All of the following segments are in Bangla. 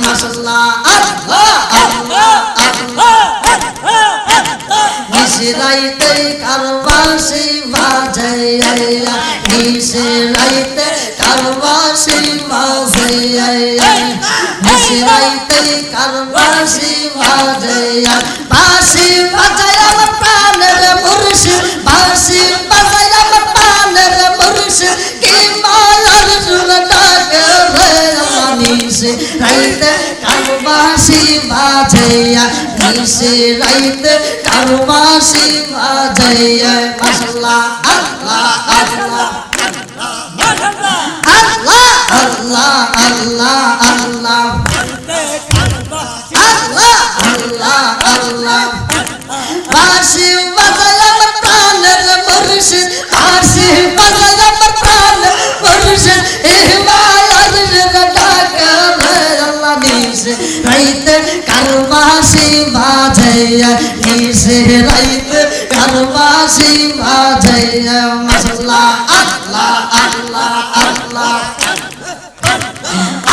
মাশাআল্লাহ আল্লাহ আল্লাহ আল্লাহ নিশরাইতে কারবাসি বাজে নিশরাইতে কারবাসি বাজে নিশরাইতে কারবাসি বাজে বাঁশি বাজায় আমার প্রাণের মুর্শিদ বাঁশি বাজায় আমার প্রাণের মুর্শিদ কি মায়ার সুর ডাকে রে নিশরাইতে কারবাসি বাজে নিশরাইতে কারবাসি বাজে মাশাআল্লাহ আল্লাহ আল্লাহ আল্লাহ আল্লাহ আল্লাহ আল্লাহ আল্লাহ আল্লাহ বাঁশি বাজায় আমার প্রাণের মুর্শিদ বাঁশি বাজায় আমার প্রাণের মুর্শিদ মায়ার সুর ডাকে রে আল্লাহ নিশরাইতে কারবাসি বাজে নিশরাইতে কারবাসি বাজে মাশাআল্লাহ আল্লাহ আল্লাহ আল্লাহ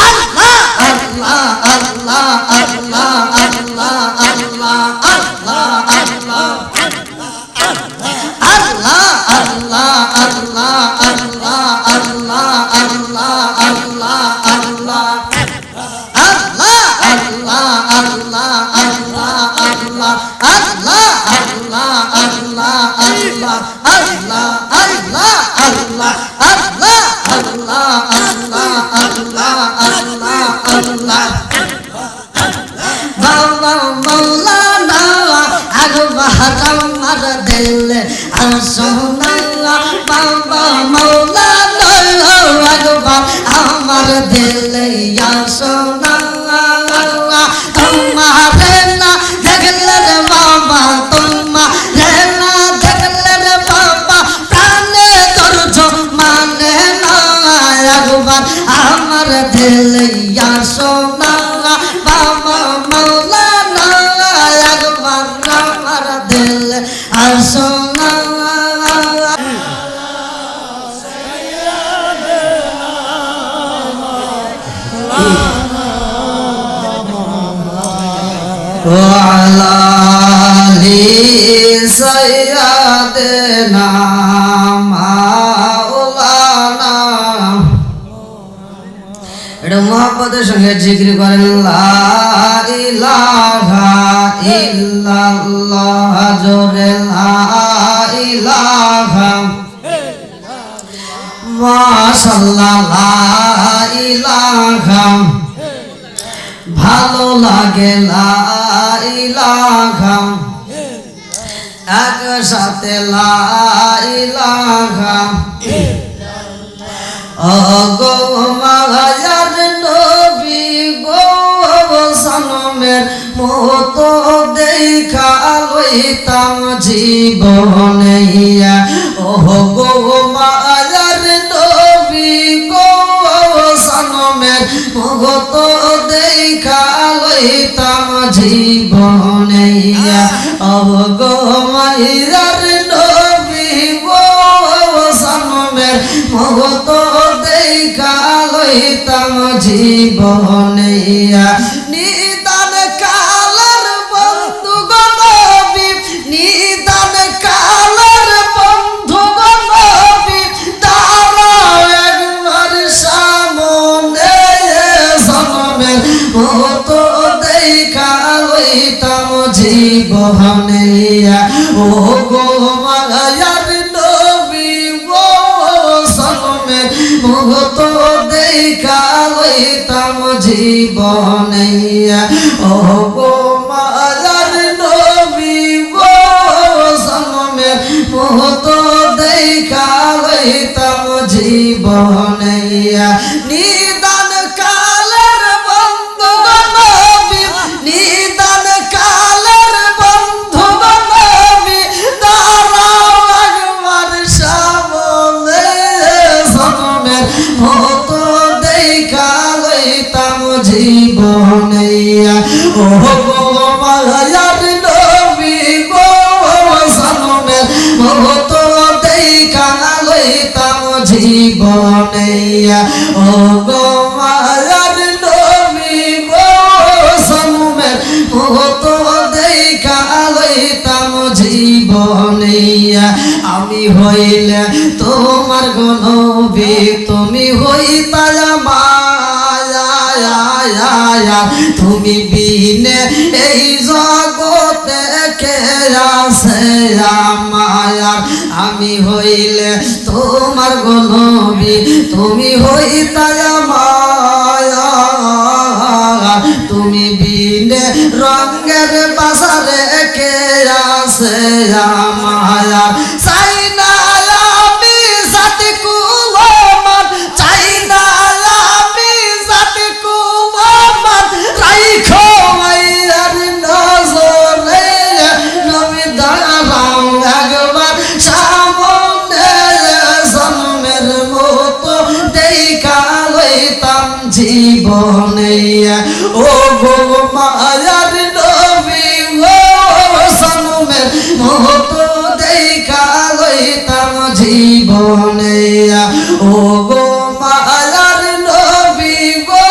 আল্লাহ আল্লাহ আল্লাহ আল্লাহ আল্লাহ আল্লাহ আল্লাহ আল্লাহ আল্লাহ আল্লাহ আল্লাহ আল্লাহ আল্লাহ আল্লাহ আল্লাহ আমার দিলে সোনা তোমারে না দেখলে রে বাবা তোমারে না দেখলে রে বাবা প্রাণে ধরছ মানে না একবার আমার দিলে সোনা বাবা মৌলানা একবার আমার দিলে সোনা وعلى آل سيدنا مولانا এটা মুহাব্বতের সঙ্গে জিকির করেন লা ইলাহা ইল্লাল্লাহ জোরে লা ইলাহা মাশাআল্লাহ লা ইলাহা ভালো লাগে লা ইলাহা একসাথে লা ইলাহা ও গো মায়ার নবী গো সনমের মতো দেখা লইতাম জীবনে ও গো মায়ার নবী গো সনমের মতো দেখা লইতাম জীবনে ও গো মায়ার নবী গো সনমের মতো দেখা লইতাম জীবনে নিদান কালের বন্ধু গো নবী নিদান কালের বন্ধু গো নবী দাঁড়াও একবার সামনে সনমের মতো দেখা লইতাম জীবনে ও গো মায়ার নবী গো সনমের মতো দেখা লইতাম জীবনে ও গো মায়ার নবী গো সনমের মতো দেখা লইতাম জীবনে নিদান কালের বন্ধু গো নবী নিদান কালের বন্ধু গো নবী দাঁড়াও একবার সামনে সনমের মতো দেখা লইতাম জীবনে ও গো মায়ার নবী গো সনমের মতো দেখা লইতাম জীবনে ও গো মায়ার নবী হইলে তোমার গো নবী তুমি হইতা মায়া তুমি বিনে এই জগতে কে আছে মায়া আমি হইলে তোমার গো নবী তুমি হইতা মায়া তুমি বিনে রঙের বাজারে কে আছে মায়া চাই না আমি সাথে কুলমান চাই না আমি সাথে কুলমান রাইখো মাইয়ার নজরে নবী দাঁড়াও একবার সামনে জন্মের মতো দেখা লইতাম জীবনে ও গো মায়ার নবী ও জন্মের মতো দেখা লইতাম জীবনে ও গো মায়ার নবী গো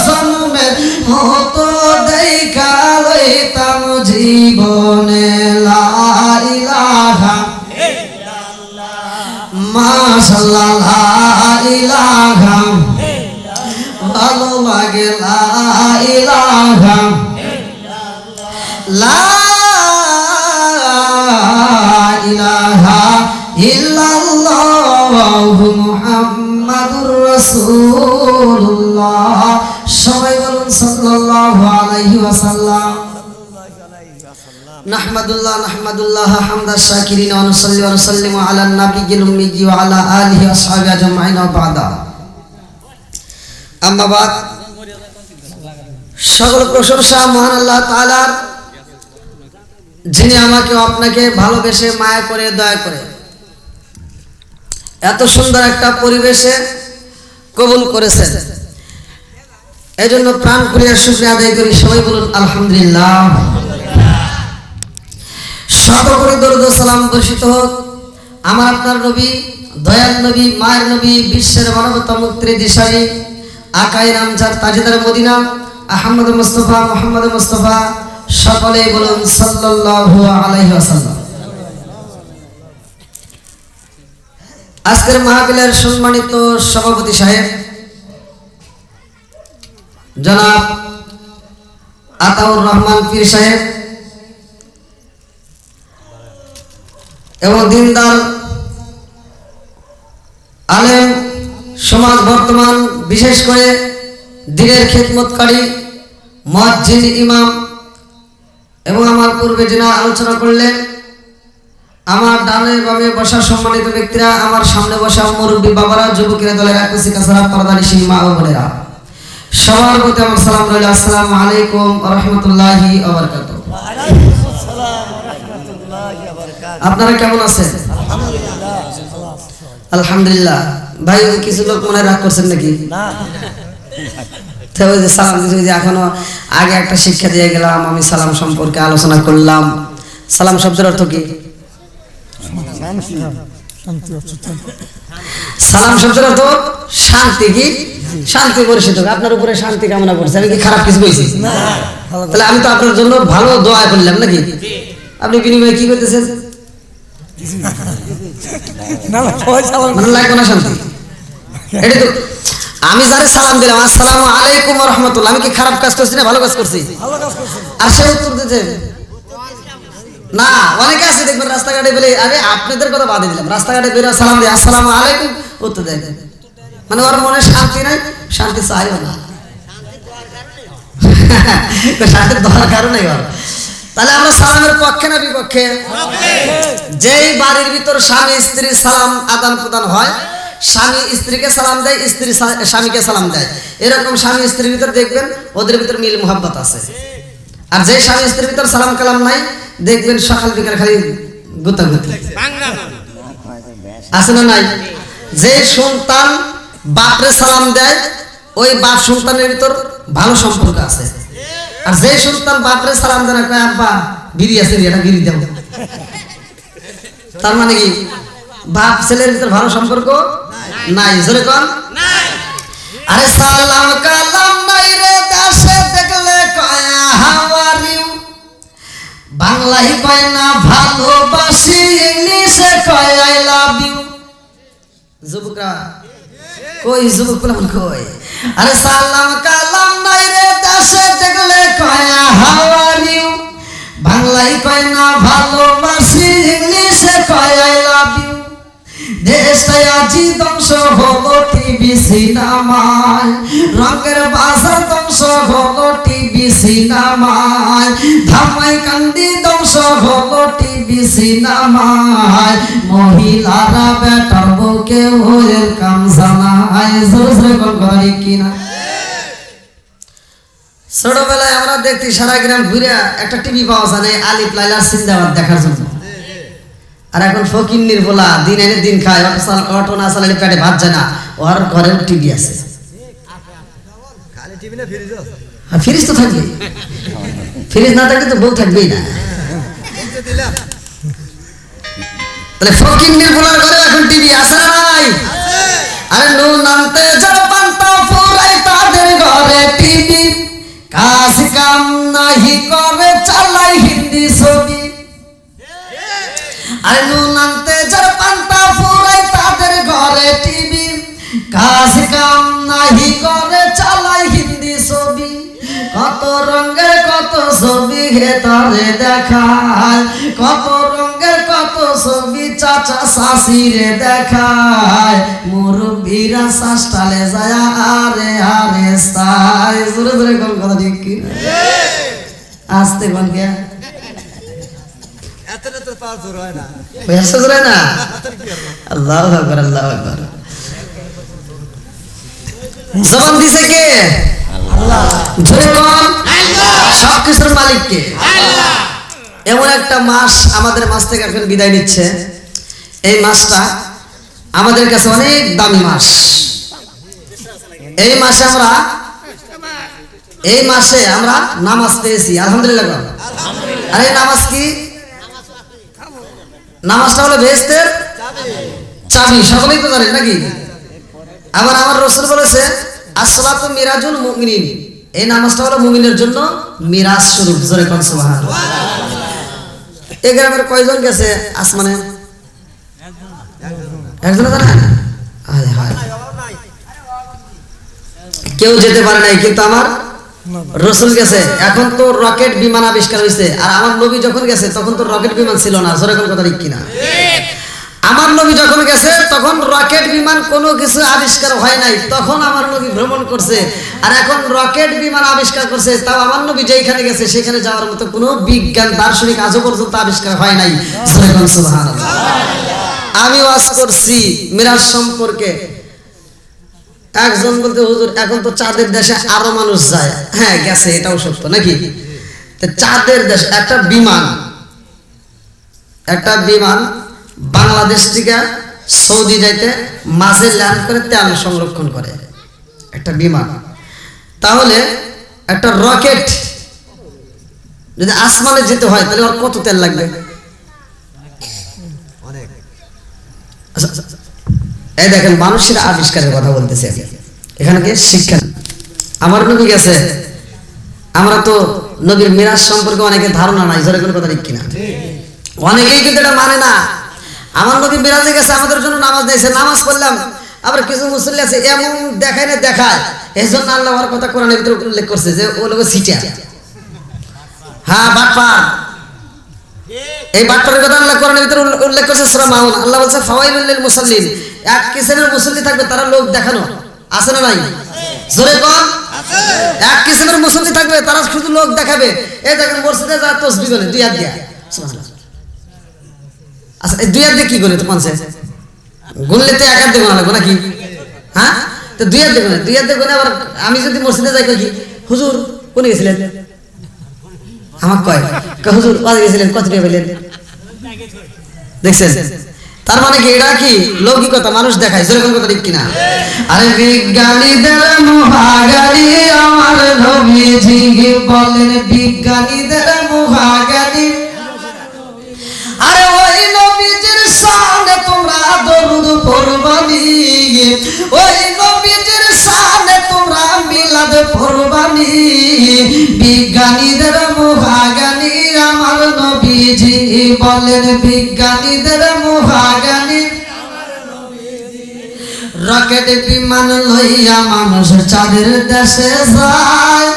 জন্মের মতো দেখা লইতাম জীবনে লা ইলাহা মাশাআল্লাহ লা ইলাহা ভালো লাগে লা ইলাহা লা ইলাহা ইল্লাল্লাহু মুহাম্মাদুর রাসূলুল্লাহ সবাই বলুন সাল্লাল্লাহু আলাইহি ওয়াসাল্লাম নাহমাদুল্লাহ হামদাশ শাকিরিন ওয়া নুসাল্লি ওয়া নুসাল্লিমু আলা নাবিয়্যিল উম্মি ওয়া আলা আলিহি ওয়া আসহাবিহি আজমাইন ওয়া বা'দা আম্মা বাদ সকল প্রশংসা মহান আল্লাহ তাআলার যিনি আমাকে আপনাকে ভালোবেসে মায়া করে দয়া করে এত সুন্দর একটা পরিবেশে কবুল করেছেন এজন্য প্রাণ খুলে শুকরিয়া আদায় করি সবাই বলুন আলহামদুলিল্লাহ সর্বোপরি দরুদ ও সালাম বর্ষিত হোক আমার আপনার নবী দয়াল নবী মায়ের নবী বিশ্বের মানবতা মুক্তির দিশারি আকায়ে নামজার তাজেদার মদিনা আহমদ মুস্তাফা মুহাম্মদ মুস্তাফা সকলেই বলুন সাল্লাল্লাহু আলাইহি ওয়াসাল্লাম আজকের মাহফিলের সম্মানিত সভাপতি সাহেব জনাব আতাউর রহমান পীর সাহেব এবং দিনদার আলেম সমাজ বর্তমান বিশেষ করে দিনের খেদমতকারী মুয়াজ্জিন ইমাম এবং আমার পূর্বে যিনি আলোচনা করলেন আমার ডানে বামে বসা সম্মানিত ব্যক্তিরা আমার সামনে বসা মুরব্বী বাবারা যুবকেরা দলের আকুসি কাছাড়া পর্দানিশী মা ও বোনেরা সবার প্রতি আমার সালাম রইল আসসালামু আলাইকুম ওয়া রাহমাতুল্লাহি ওয়া বারাকাতুহু আপনারা কেমন আছেন আলহামদুলিল্লাহ ভাই কিছু লোক মনে রাগ করছেন নাকি না সালাম দিতে এখনো আগে একটা শিক্ষা দিয়ে গেলাম আমি সালাম সম্পর্কে আলোচনা করলাম সালাম শব্দের অর্থ কি সালাম শব্দের অর্থ শান্তি কি শান্তি বর্ষিত আপনার উপরে শান্তি কামনা করছি আমি কি খারাপ কিছু বলছি তাহলে আমি তো আপনার জন্য ভালো দোয়া করলাম নাকি আপনি বিনিময়ে কি করতেছেন লাগবে না শান্তি এটা তো আমি যারা সালাম দিলাম আসসালামু আলাইকুম ওয়া রাহমাতুল্লাহ আমি কি খারাপ কাজ করছি না ভালো কাজ করছি আর সে উত্তর দিতে না অনেকে আছে দেখবেন রাস্তাঘাটে বলে আরে আপনাদের কথা বাদে দিলাম রাস্তাঘাটে বের সালাম দিয়ে আসসালামু আলাইকুম উত্তর দেয় মানে ওর মনে শান্তি নাই শান্তি চাইও না শান্তির দরকার নেই ওর তাহলে আমরা সালামের পক্ষে না বিপক্ষে যেই বাড়ির ভিতর স্বামী স্ত্রী সালাম আদান প্রদান হয় স্বামী স্ত্রীকে সালাম দেয় স্ত্রী স্বামীকে সালাম দেয় এরকম স্বামী স্ত্রীর ভিতর দেখবেন ওদের ভিতর মিল মোহাব্বত আছে আর যে স্বামী স্ত্রীর ভিতর সালাম কালাম নাই দেখবেন সকাল বিকাল খালি গুতাগুতি আছে না নাই যে সন্তান বাপরে সালাম দেয় ওই বাপ সন্তানের ভিতর ভালো সম্পর্ক আছে আর যে সন্তান বাপরে সালাম দেয় না কয় আব্বা বিড়ি আছে এটা বিড়ি দাও তার মানে কি বাপ ছেলের ভিতর ভালো সম্পর্ক নাই জোরে কোন নাই আরে সালাম কালাম নাই রে দেশে দেখলে কয় হাউ আর ইউ বাংলায় কয় না ভালোবাসি ইংলিশে কয় আই যুবকরা কই, যুবক বলে কই? আরে সালাম কালাম নাই রে দেশে দেখলে কয় হাউ আর ইউ, বাংলায় কয় না ভালোবাসি, ইংলিশে কয় আই লাভ ইউ। দেশটাই আজি ধ্বংস হলো টিভি সিনেমায়, রঙের বাজার ধ্বংস হলো টিভি সিনেমায়, ধামাই কান্দি ধ্বংস হলো টিভি সিনেমায়। মহিলারা বেটার বউকে ওয়েলকাম জানায়, জোরে জোরে কোন করে কিনা। ছোটবেলায় আমরা দেখতি সারা গ্রাম ঘুরে একটা টিভি পাওয়া যায় আলিফ লাইলা সিন্দাবাদ দেখার জন্য। আর এখন ফকিন্নির বলা দিন এনে দিন খায়, অটো না চালালে পেটে ভাত যায় না, ওর ঘরেও টিভি আছে। ফ্রিজ তো থাকবে, ফ্রিজ না থাকলে তো বউ থাকবেই না। তাহলে ফকিন্নির বলার ঘরে এখন টিভি আছে না নাই? আরে নুন আনতে যারা পান্তা ফুরাই তাদের ঘরে টিভি, কাজ কাম নাহি করে চালাই হিন্দি ছবি। আরে নুন আনতে যারা পান্তা ফুরাই তাদের ঘরে টিভি, কাজ কাম নাহি করে চালাই হিন্দি ছবি। কত রঙের কত ছবি হে তারে দেখায়, কত রঙের কত ছবি চাচা শাশিরে দেখায়। মুরব্বীরা শাসটালে যায় আরে আরে সাই, জোরে জোরে কোন কথা ঠিক কি আসতে কোন কে এতটা তো পার জোর হয় না, বেশি জোর হয় না। আল্লাহু আকবার, আল্লাহু আকবার। জবান দিছে কে? আল্লাহ। জোরে কোন? আল্লাহ। সব কিছুর মালিক কে? আল্লাহ। এমন একটা মাস আমাদের মাস থেকে এখন বিদায় নিচ্ছে। এই মাসটা আমাদের কাছে অনেক দামি মাস। এই মাসে আমরা নামাজ পেয়েছি, আলহামদুলিল্লাহ। আর এই নামাজ কি? নামাজটা হলো বেহেশতের চাবি, সকলেই তো জানেন নাকি? আবার আমার রাসূল বলেছে আসসালাতু মিরাজুল মুমিনিন, এই নামাজটা হলো মুমিনের জন্য মিরাজ স্বরূপ। জোরে কোন সুবহানাল্লাহ। এই গ্রামের কয়জন গেছে আসমানে? একজন জানেন? হায় হায়, কেউ যেতে পারে নাই, কিন্তু আমার রাসূল গেছে। এখন তো রকেট বিমান আবিষ্কার হয়েছে, আর আমার নবী যখন গেছে তখন তো রকেট বিমান ছিল না। জোরে কোন কথা ঠিক কিনা? আমার নবী যখন গেছে তখন রকেট বিমান কোনো কিছু আবিষ্কার হয় নাই, তখন আমার নবী ভ্রমণ করছে। আর এখন রকেট বিমান আবিষ্কার করছে, তাও আমার নবী যেখানে গেছে সেখানে যাওয়ার মতো কোনো বিজ্ঞান দার্শনিক আজও পর্যন্ত আবিষ্কার হয় নাই। সুবহানাল্লাহ। আমি ওয়াজ করছি মিরাজ সম্পর্কে, একজন বলতে হুজুর এখন তো চাঁদের দেশে আরো মানুষ যায়। হ্যাঁ গেছে, এটাও সত্য নাকি? চাঁদের দেশ একটা বিমান বাংলাদেশ থেকে সৌদি যাইতে মাঝে ল্যান্ড করে তেল সংরক্ষণ করে একটা বিমান। তাহলে একটা রকেট যদি আসমানে যেতে হয় তাহলে ওর কত তেল লাগবে? এই দেখেন মানুষের আবিষ্কারের কথা বলতেছে, এখানে কি শিক্ষা। আমার নবী গেছে, আমরা তো নবীর মিরাজ সম্পর্কে অনেকের ধারণা নাই। জোরে কোনো কথা ঠিক কিনা? অনেকেই কিন্তু এটা মানে না। আমার নবী মিরাজে গেছে, আমাদের জন্য নামাজ দিয়েছে, নামাজ পড়লাম। আবার কিছু মুসল্লি আছে এমন দেখায় না দেখায়, এই জন্য আল্লাহ ওর কথা কোরআনের ভিতরে উল্লেখ করছে যে ও লোক সিটিয়া। হ্যাঁ বাটপার, এই বাটপারের কথা আল্লাহ কোরআনের ভিতরে উল্লেখ করছে সূরা মাউন। আল্লাহ বলছে ফাওয়াইলুল লিল মুসাল্লিন, এক কিসিমের মুসল্লি থাকবে তারা লোক দেখানো, আছে না নাই? জোরে কোন? এক কিসিমের মুসল্লি থাকবে তারা শুধু লোক দেখাবে। এই দেখেন মসজিদে যা তাসবিহ বলে দুই হাত দিয়া, সুবহানাল্লাহ। আচ্ছা এই দুই হাত দিয়ে কি করে? তো পাঁচে গুনলে তো এক হাত দিয়ে গোনা লাগবে নাকি? হ্যাঁ তো দুই হাত দিয়ে গুনে, দুই হাত দিয়ে গুনে। আবার আমি যদি মসজিদে যাই কই কি হুজুর কোনে গেছিলেন, আমার কয় হুজুর ওয়াজ গেছিলেন, কত টাকা পেলেন? দেখছেন? তার মানে কি এটা কি লৌকিকতা, মানুষ দেখায়। যেরকম কথা ঠিক কিনা? আরে বিজ্ঞানীদের মহাজ্ঞানী আমার নবীজি বলেন, বিজ্ঞানীদের মহাজ্ঞানী। আরে ওই নবীজির শানে তোমরা দরুদ পড়বানি, ওই নবীজির শানে তোমরা মিলাদ পড়বানি। বিজ্ঞানীদের মহাজ্ঞানী আমার নবীজি বলেন, বিজ্ঞানীদের মহাজ্ঞানী। রকেট বিমান লইয়া মানুষ চাঁদের দেশে যায়,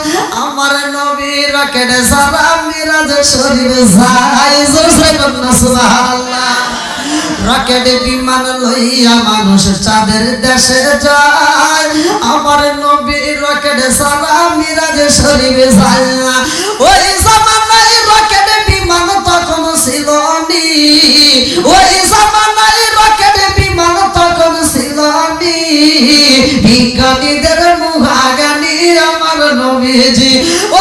আমার নবী রকেট সারা মিরাজ শরীফ যায়। জোরে বলুন সুবহানাল্লাহ। রকেট বিমান লইয়া মানুষ চাঁদের দেশে যায়, আমার নবী রকেট সারা মিরাজ শরীফ যায়। ওই জামানায় রকেট বিমান তখন ছিল নি, ওই জামানায় রকেট বিমান তখন ছিল নি। বিজ্ঞানীদের মুহাগানি আমার নবীজি,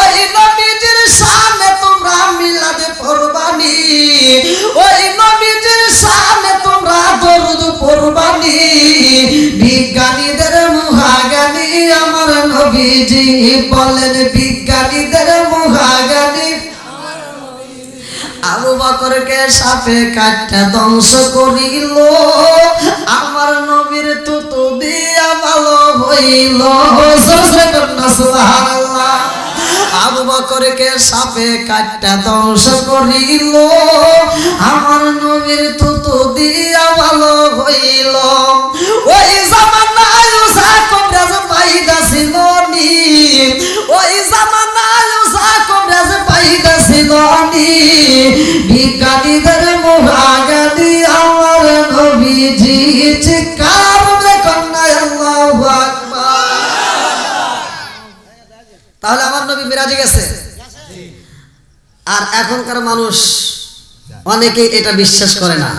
ওই নবীজির শানে তোমরা মিলাদ পড়বানি, ওই নবীজির শানে তোমরা দরুদ পড়বানি। বিজ্ঞানীদের মুহাগানি আমার নবীজি বলেন, বিজ্ঞানীদের মুহাগানি। আবু বকরকে সাপে কাটটা ধ্বংস করিল, আমার নবীর তুতু দিয়া ভালো হইল। সুবহানাল্লাহ। আবু বকরকে সাপে কাটটা ধ্বংস করিল, আমার নবীর তুতু দিয়া ভালো হইল। ওই জামানায় উসা কবরাজ পাইদা ছিল নি, ওই জামানায় উসা কবরাজ পাইদা ছিল নি। বিজ্ঞানীদের মুহাগানি আমার নবীজি, চিৎকার করে কন্যা আল্লাহু আকবার। তাহলে আমার নবী মিরাজে গেছে। আর এখনকার মানুষ অনেকে এটা বিশ্বাস করে না।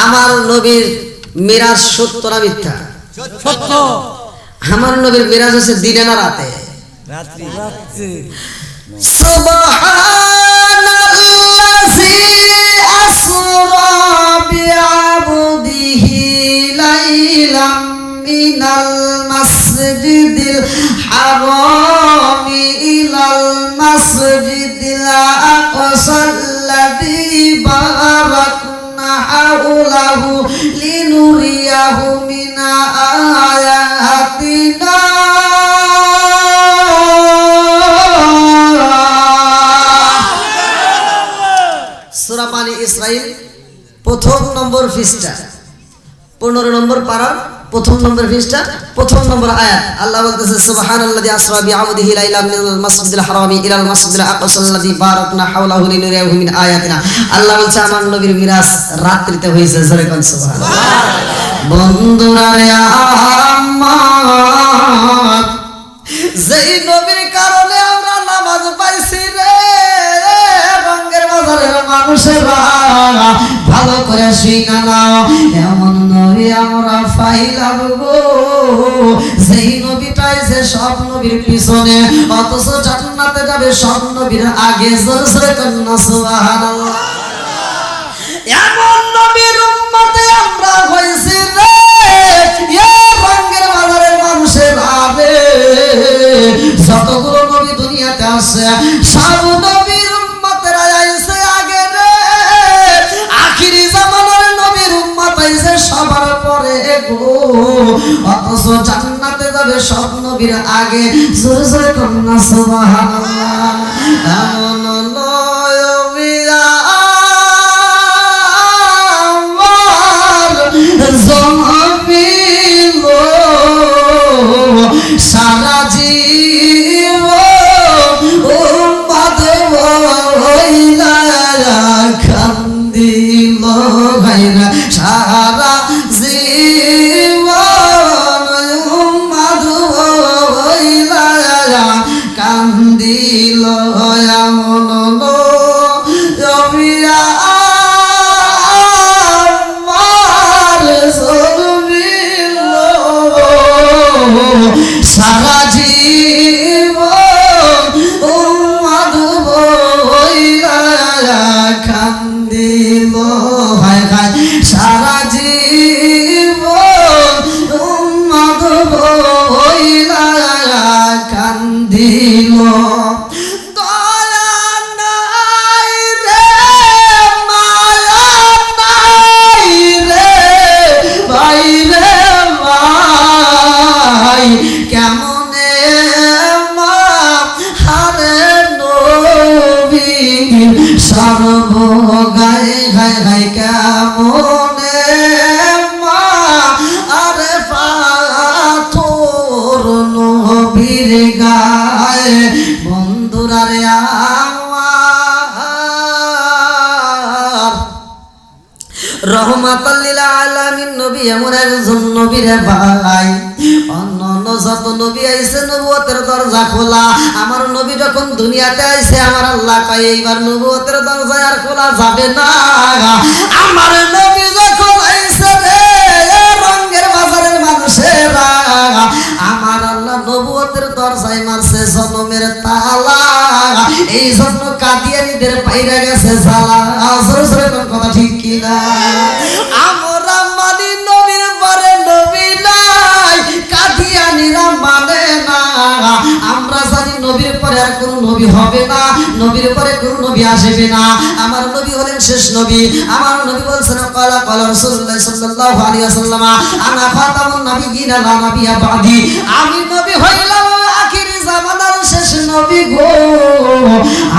আমার নবীর মিরাজ সত্য না মিথ্যা? সত্য। আমার নবীর মিরাজ হচ্ছে দিনে না রাতে? রাত্রি। সুবহানাল্লাযী আসরা বিআবদিহি লাইলাম মিনাল মাসজিদিল হারামি ইলাল মাসজিদিল আকসাল্লাযী বারাকনা হাওলাহু লিনুরিয়াহু মিন আয়াতিনা। সূরা বানী ইসরাইল প্রথম নম্বর পৃষ্ঠা 15 নম্বর পারার প্রথম নম্বর পৃষ্ঠা প্রথম নম্বর আয়াত। আল্লাহ বলতেছে, সুবহানাল্লাযী আসরা বিআবদিহি লাইলাম মিনাল মাসজিদিল হারামি ইলাল মাসজিদিল আকসাল্লাযী বারাকনা হাওলাহু লিনুরিয়াহু মিন আয়াতিনা। আল্লাহ বলছে আমার নবীর মিরাজ রাত্রিতে হয়েছে। জোরে কোন সুবহানাল্লাহ। বন্ধুরা রে আমার, যেই নবীর কারণে আমরা নামাজ পাইছি রে, রঙ্গের বাজারের মানুষেরা ভালো করে শুইনা নাও, এমন নবী আমরা পাইলাম গো, সেই নবীটাই যে সব নবীর পিছনে, অথচ জান্নাতে যাবে সব নবীর আগে। জোরে কন্যা সুবহানাল্লাহ। এমন নবীর উম্মতে আমরা হইছি রে, এ রঙ্গের বাজারের মানুষেরা রে। যতগুলো নবী দুনিয়াতে আসে সব নবীর উম্মতেরা আইছে আগে রে, আখিরি জামানার নবীর উম্মত আইছে সবার পরে গো, অথচ জান্নাতে যাবে সব নবীর আগে। জোরে জোরে কন্যা সুবহানাল্লাহ। এমন নয়মিয়া জমিল সারা জীব উম্মত হইলা কান্দিল ভাইরা, সারা জীবন উম্মত হইলা কান্দিল। এমন নবিয়া সারা জীবন উম্মত হইলা কান্দিল। হায় হায়, সারা জীবন উম্মত হইলা কান্দিল। কেমনে নবীর গায়ে বন্ধুরা রে আমার রহমাতাল লিল আলামিন নবী এমন একজন নবী রে ভাই অন্য যত নবী আইছে নবুয়তের দরজা খোলা আমার নবী যখন দুনিয়াতে আইছে আমার আল্লাহ কয় এইবার নবুয়তের দরজা আর খোলা যাবে না আমার নবী যখন আইছে রে রঙের বাজারের মানুষেরা আমার আল্লাহ নবুয়তের দরজায় মারছে জনমের তালা এই জন্য কাদিয়ানীদের বাইরে গেছে জ্বালা জোরে জোরে কথা ঠিক কিনা আমরা মানি নবীর পরে নবী নাই কাদিয়ানীরা মানে না আমরা জানি নবীর পরে আর কোন নবী হবে না নবীর পরে কোন নবী আসবে না আমার নবী হলেন শেষ নবী আমার নবী বলছেন ক্বালা ক্বালা রাসূলুল্লাহ সাল্লাল্লাহু আলাইহি ওয়াসাল্লাম আনা খাতামুন নাবিয়্যিনা লা নাবিয়্যা বাদি আমি নবী হইলাম আখিরি জামানার শেষ নবী গো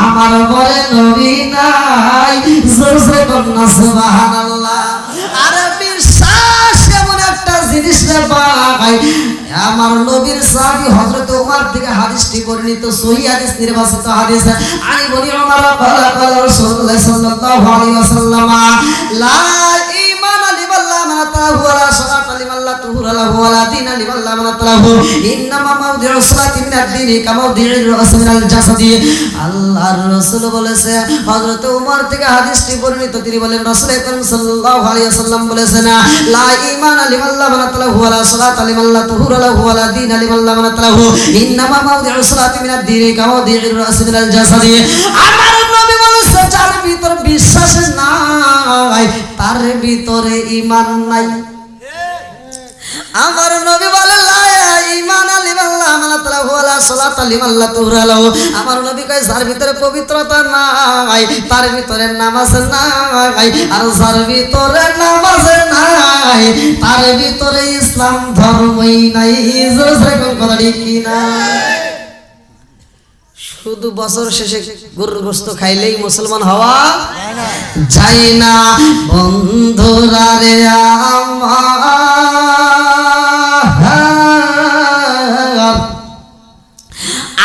আমার পরে নবী নাই জোরে জোরে বলনা সুবহানাল্লাহ আরে বিশ্বাস এমন একটা জিনিস রে ভাই আমার নবীর সাহাবী হযরত ওমর থেকে হাদিসটি বর্ণিত সহিহ হাদিস নির্বাচিত হাদিস আমি বলি ওমর ক্বালা ক্বালা রাসূলুল্লাহ সাল্লাল্লাহু আলাইহি ওয়াসাল্লাম লা ঈমানা লিমান লা মানাতাহু ওয়ালা সালাতা লিমান লা তুহুরা লাহু ওয়ালা দীনা লিমান লা মানাতাহু ইন্নামা মাউদিউস সালাতি মিনাদ দীনি কামাউদিউর রাস মিনাল জাসাদি আল্লাহর রাসূল বলেছে হযরত ওমর থেকে হাদিসটি বর্ণিত তিনি বলেন রাসূল আকরাম সাল্লাল্লাহু আলাইহি ওয়াসাল্লাম বলেছেন লা ঈমানা লিমান লা মানাতাহু ওয়ালা সালাতা লিমান লা তুহুরা লাহু ওয়ালা দীনা লিমান লা মানাতাহু ইন্নামা মাউদিউস সালাতি মিনাদ দীনি কামাউদিউর রাস মিনাল জাসাদি আমার নবী বলেছে যার ভিতর বিশ্বাস নাই তার ভিতরে ঈমান নাই আমার নবী বলে লা ঈমানা লিমান লা মানাতাহু ওয়ালা সালাতা লিমান লা তুহুরা লাহু আমার নবী কয় যার ভিতরে পবিত্রতা নাই তার ভিতরে নামাজ নাই আর যার ভিতরে নামাজ নাই তার ভিতরে ইসলাম ধর্মই নাই জোরে জোরে কথা ঠিক কি না শুধু বছর শেষে গরুর গোশত খাইলেই মুসলমান হওয়া যায় না বন্ধুরা রে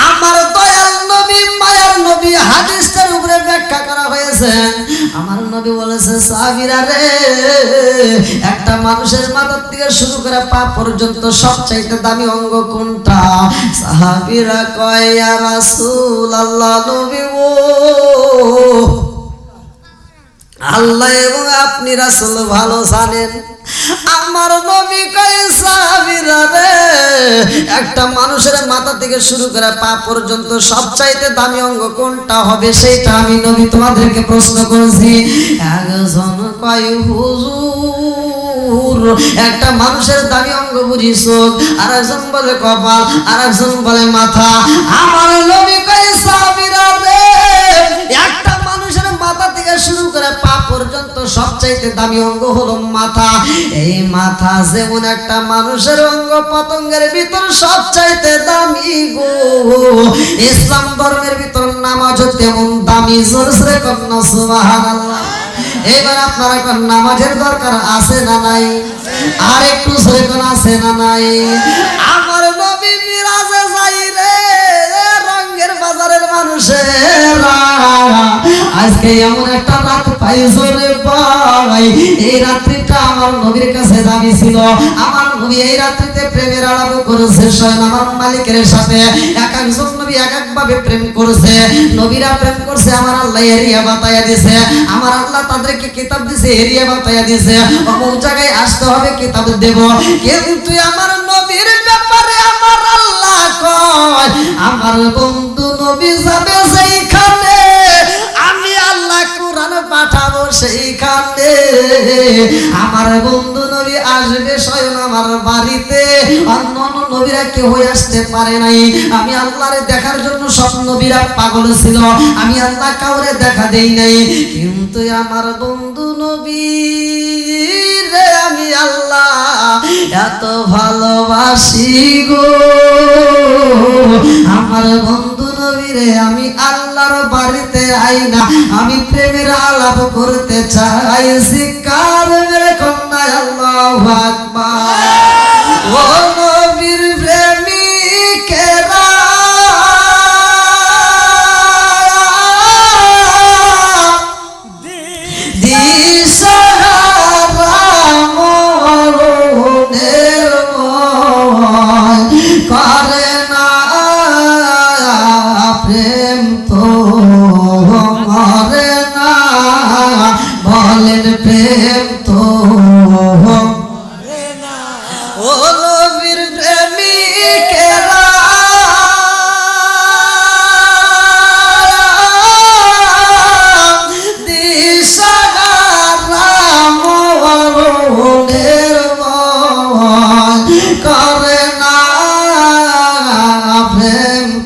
আমার দয়াল নবী মায়ার নবী হাদিসের উপরে ব্যাখ্যা করা হয়েছে আমার নবী বলেছে সাহাবীরা রে একটা মানুষের মাথা থেকে শুরু করে পা পর্যন্ত সবচাইতে দামি অঙ্গ কোনটা সাহাবীরা কয় ইয়া রাসূলুল্লাহ নবী ও আল্লাহ এবং আপনি রাসূল ভালো জানেন আমার নবী কয় সাহাবীরা রে একটা মানুষের মাথা থেকে শুরু করে পা পর্যন্ত সবচাইতে দামি অঙ্গ কোনটা হবে সেটা আমি নবী তোমাদেরকে প্রশ্ন করেছি একজন কয় হুজুর একটা মানুষের দামি অঙ্গ বুঝি চোখ আর একজন বলে কপাল আর একজন বলে মাথা আমার নবী কয় সাহাবীরা রে একটা মানুষের মাথা থেকে শুরু করে পা পর্যন্ত সবচাইতে দামি অঙ্গ হলো মাথা এই মাথা যেমন একটা মানুষের অঙ্গ পতঙ্গের ভিতর সবচাইতে দামি গো ইসলাম ধর্মের ভিতর নামাজ তেমন দামি জোরে জোরে কন্যা সুবহানাল্লাহ এবার আপনারা কোন নামাজের দরকার আছে না নাই আর একটু জোরে কোন আছে না নাই আমার নবী মিরাজে যাই রে রঙের বাজারের মানুষেরা আজকে এমন একটা রাত পাইছো রে ভাই এই রাত্রিটা আমার নবীর কাছে দাবি ছিল আমার নবী এই রাত্রিতে প্রেমের আলাপ করেছে স্বয়ং আমার মালিকের সাথে এক একজন নবী এক এক ভাবে প্রেম করেছে নবীরা প্রেম করছে আমার আল্লাহ এরিয়া বাতায়া দিয়েছে আমার আল্লাহ তাদেরকে কিতাব দিয়েছে এরিয়া বাতায়া দিয়েছে অমুক জায়গায় আসতে হবে কিতাব দেব কিন্তু আমার নবীর ব্যাপারে আমার আল্লাহ কয় আমার বন্ধু নবী যাবে সেইখানে আমি আল্লাহ কোরআন পাঠাবো সেইখানে আমার বন্ধু নবী আসবে স্বয়ং আমার বাড়িতে অন্য অন্য নবীরা কেউ আসতে পারে নাই আমি আল্লাহরে দেখার জন্য সব নবীরা পাগল ছিল আমি আল্লাহ কাউরে দেখা দেই নাই কিন্তু আমার বন্ধু নবী রে আমি আল্লাহ এত ভালোবাসি গো আমার বন্ধু নবীরে আমি আল্লাহর বাড়িতে আই না আমি প্রেমের আলাপ করতে চাই শিকার মেরে কন্যা আল্লাহু আকবার ও নবীর প্রেমিকের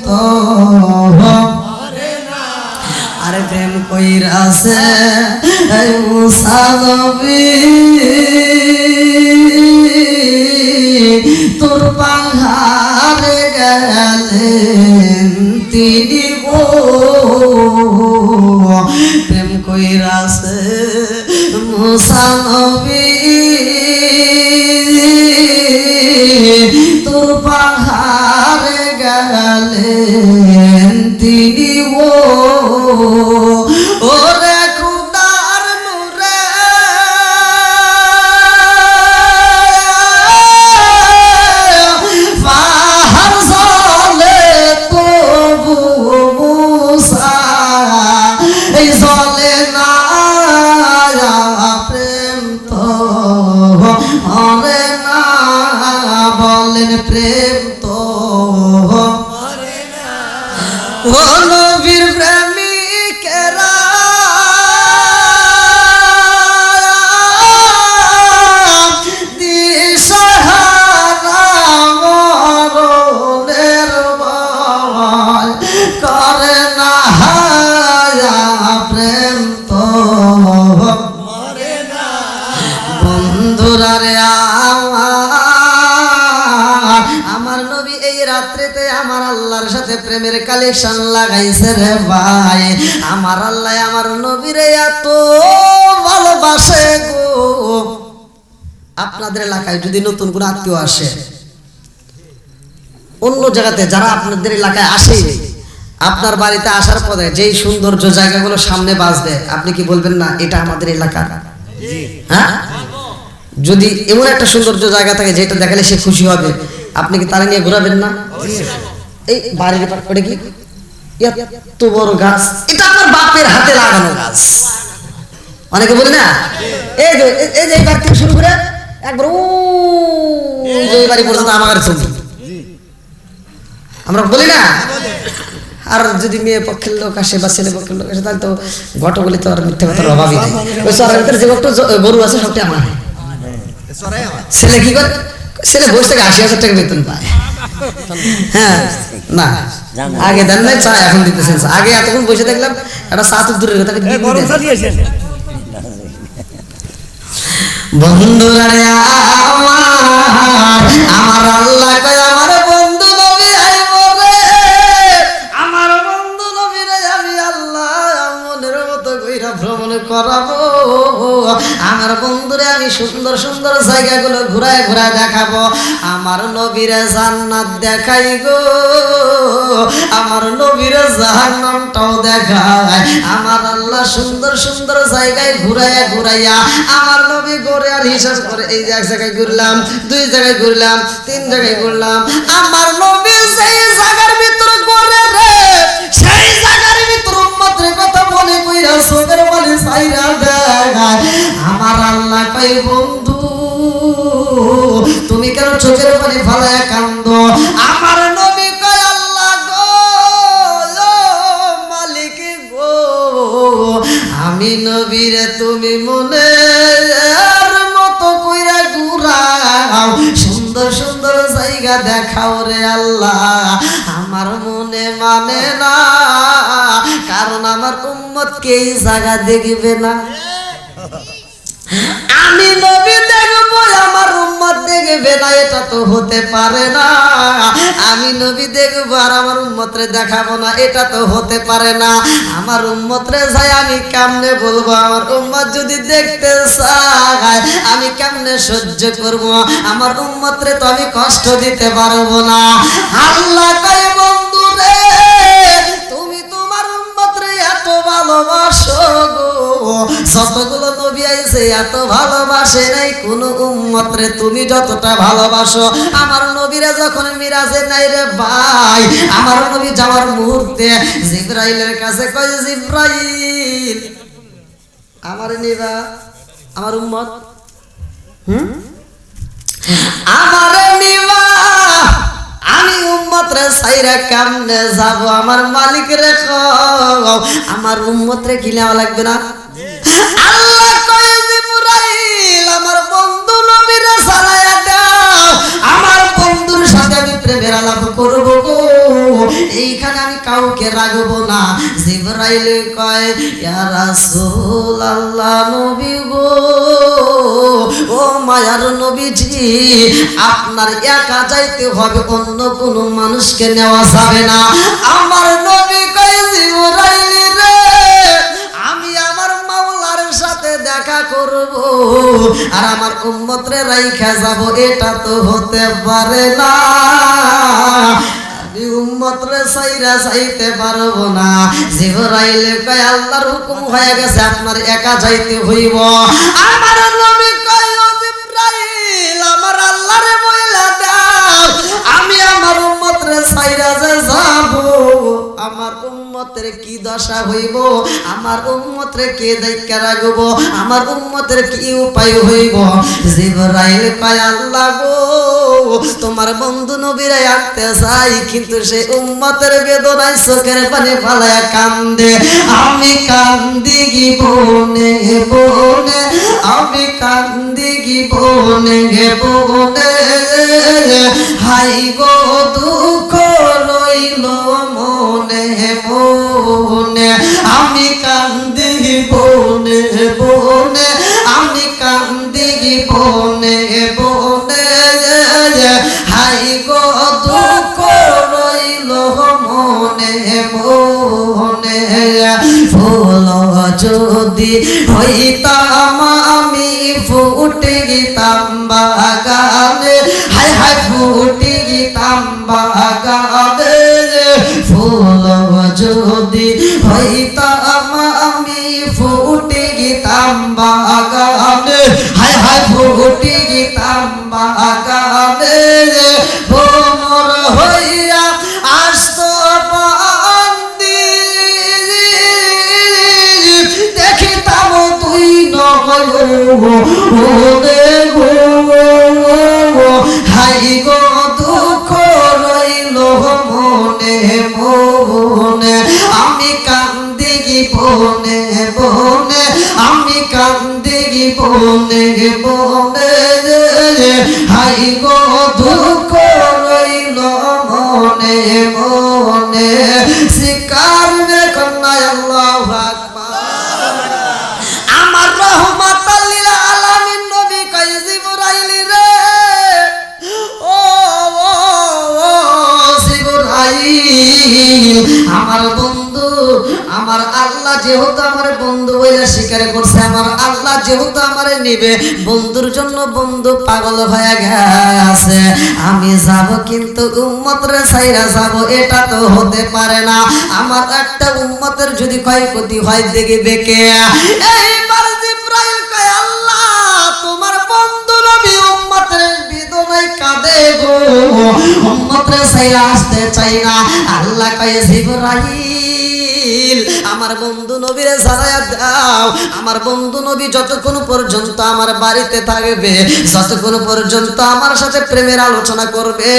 তো আরে প্রেম কইরাছে এই মুসা নবী তোর পাহাড়ে গেলেন তিনি গো প্রেম কইরাছে মুসা নবী তোর পাহাড়ে গেলেন তিনি গো ওরে খুদার নূরে পাহাড় চলে তবু মুসা এই চলে না প্রেম তো মরে না বলেন প্রেম তো ও নবীর প্রেমিকেরা দিশাহারা মরণের ভয় করে না প্রেম তো মরে না বন্ধুরা রে আমার নবী এই রাত্রিতে আমার আল্লাহর সাথে প্রেমের কালেকশন লাগাইছে রে ভাই আমার আল্লাহ আমার নবীরে এত ভালোবাসে গো আপনাদের এলাকায় যদি নতুন কোন আত্মীয় আসে অন্য জায়গাতে যারা আপনাদের এলাকায় আসে আপনার বাড়িতে আসার পরে যেই সৌন্দর্য জায়গাগুলো সামনে বাজবে আপনি কি বলবেন না এটা আমাদের এলাকা? হ্যাঁ, যদি এমন একটা সৌন্দর্য জায়গা থাকে যেটা দেখালে সে খুশি হবে আপনি কি তারা নিয়ে ঘোরাবেন না? এই বাড়ির পাশে কি এত বড় গাছ, এটা আমার বাপের হাতে লাগানো গাছ। অনেকে বলে না এই যে এই বাড়ি থেকে শুরু করে একবার ওই বাড়ি পর্যন্ত আমার ছবি, আমরা বলি না? আর যদি মেয়ে পক্ষের লোক আসে বা ছেলে পক্ষের লোক আসে তাহলে তো ঘটগুলি তো আর মিথ্যে কথার অভাবই নেই। ওই সরের ভিতরে যে গরু আছে সবটি আমার। ছেলে কি করে? ছেলে বসে থেকে ৮০,০০০ টাকা বেতন পায়। হ্যাঁ না আগে দেন নাই চা, এখন দিতেছেন। আগে এতক্ষণ বসে দেখলাম একটা চা তো দূরের কথা। বন্ধুরা রে আমার আল্লাহ কয় আমার বন্ধু নবী আইব রে, আমার বন্ধু নবী রে আমি আল্লাহ মনের মতো কইরা ভ্রমণ করাবো। আমার বন্ধুরে আমি সুন্দর সুন্দর জায়গাগুলো ঘুরায় ঘুরায় দেখাবো। আমার নবীরে জান্নাত দেখাই গো, আমার নবীরে জাহান্নামটাও দেখায়। আমার আল্লাহ সুন্দর সুন্দর জায়গায় ঘুরাইয়া ঘুরাইয়া আমার নবী গড়ে আর হিসাব করে এই যে এক জায়গায় ঘুরলাম, ২ জায়গায় ঘুরলাম, ৩ জায়গায় ঘুরলাম। আমার নবী সেই জায়গার ভিতরে গড়ে রে, সেই জায়গার ভিতরে উম্মতের কথা মনে কইরা চোখের পানি ছাইরা দেখায়। আমার আল্লাহ কই বন্ধু তুমি কেন চোখের পানি ফালায়া কান্দো? আমার নবী কয় আল্লাহ গো মালিক গো আমি নবীরে তুমি মনের মতো কইরা ঘুরাও, সুন্দর সুন্দর জায়গা দেখাও রে আল্লাহ। আমার মনে মানে না, কারণ আমার উম্মতকে এই জায়গা দেখবে না। আমি নবী দেখবো আমার উম্মত দেখবে না, এটা তো হতে পারে না। আমি নবী দেখবো আর আমার উম্মতরে দেখাবো না, এটা তো হতে পারে না। আমার উম্মতরে যাই আমি কেমনে বলবো? আমার উম্মত যদি দেখতে চায় আমি কেমনে সহ্য করব? আমার উম্মতরে তো আমি কষ্ট দিতে পারবো না। আল্লাহ কয় বন্ধু রে তুমি তোমার উম্মতরে এত ভালোবাসো গো, যতগুলো নবী আইছে এত ভালোবাসে নাই কোন উম্মতরে তুমি যতটা ভালোবাসো। আমার নবীরা যখন মিরাজে নাই রে ভাই, আমার নবী যাওয়ার মুহূর্তে জিবরাইলের কাছে কয় জিবরাইল আমার নিবা আমার উম্মত আমার নিবা, আমি উম্মত রে সাইরা কেমনে যাব? আমার মালিক রে কও আমার উম্মত রে কি নেওয়া লাগবে না? আল্লাহ কয় জিবরাইল আমার বন্ধু নবীরে সালায়া দাও, আমার বন্ধুর সাথে আমি প্রেমের আলাপ করব গো। এইখানে আমি কাউকে রাখবো না। জিবরাইল কয় ইয়া রাসূলুল্লাহ নবী গো, ও মায়ার নবীজি, আপনার একা যাইতে হবে, অন্য কোনো মানুষকে নেওয়া যাবে না। আমার নবী কয় জিবরাইল রে, আমি আমার মাওলার সাথে দেখা করব আর আমার উম্মতরে রাইখা যাব, এটা তো হতে পারে না। আমি উম্মতরে সাইরা যাইতে পারবো না। জিবরাইল কয় আল্লাহর হুকুম হয়ে গেছে, আপনার একা যাইতে হইব। আমার নবী কয় ও জিবরাইল, আমার আল্লাহরে বইলা দাও আমি আমার উম্মতরে সাইরা যে যাব, আমার উম্মতের কি দশা হইব, আমার উম্মতরে কে দেখা রাখব, আমার উম্মতের কি উপায় হইব। জিবরাইল কয় আল্লাহ গো, তোমার বন্ধু নবীরে আনতে চাই, কিন্তু সে উম্মতের বেদনায় চোখের পানি ফালায়া কান্দে। আমি কান্দি গি বনে বনে, আমি কান্দি গি বনে বনে, হাই গো দুঃখ রইল মনে মনে। আমি কান্দি বনে বনে, আমি কান্দি বনে বনে, হাই গো দুঃখ রইল মনে মনে। ফুল যদি হইতাম আমি ফুটে গিতাম বাগানে, হাই হাই ফুটে গিতাম বাগানে। ফুল যদি হইতাম আমি ফুটে গিতাম বাগানে, হাই হাই ফুটে গিতাম বাগানে। ভ্রমর হইয়া আসতো বান্দি, দেখিতাম তুই নয়নে গো, হাই গো দুঃখ রইল মনে মনে। আমি কান্দি গি বনে বনে, আমি কান্দি গি বনে বনে, হাই গো দুঃখ রইল মনে মনে। শিকার কন্যায় আল্লাহু আকবার। আমার রহমাতাল লিল আলামিন নবী কয় জিবরাইল রে, ও জিবরাইল, আমার বন্ধু, আমার আল্লাহ যেহেতু আমার বন্ধু বইলা স্বীকার করছে, আমার আল্লাহ যেহেতু আমারে নিবে, বন্ধুর জন্য বন্ধু পাগল হয়ে গেছে। আমি যাব কিন্তু উম্মতরে ছাইরা যাব, এটা তো হতে পারে না। আমার একটা উম্মতের যদি ক্ষয়ক্ষতি হয় দেখবে কে? এইবার জিবরাইল কয় আল্লাহ তোমার বন্ধু নবী উম্মতের বেদনায় কাঁদে গো, উম্মতরে ছাইরা আসতে চাই না। আল্লাহ কয় জিবরাইল, আমার বন্ধু নবীরে জানায়া দাও, আমার বন্ধু নবী যতক্ষণ পর্যন্ত আমার বাড়িতে থাকবে, যতক্ষণ পর্যন্ত আমার সাথে প্রেমের আলোচনা করবে,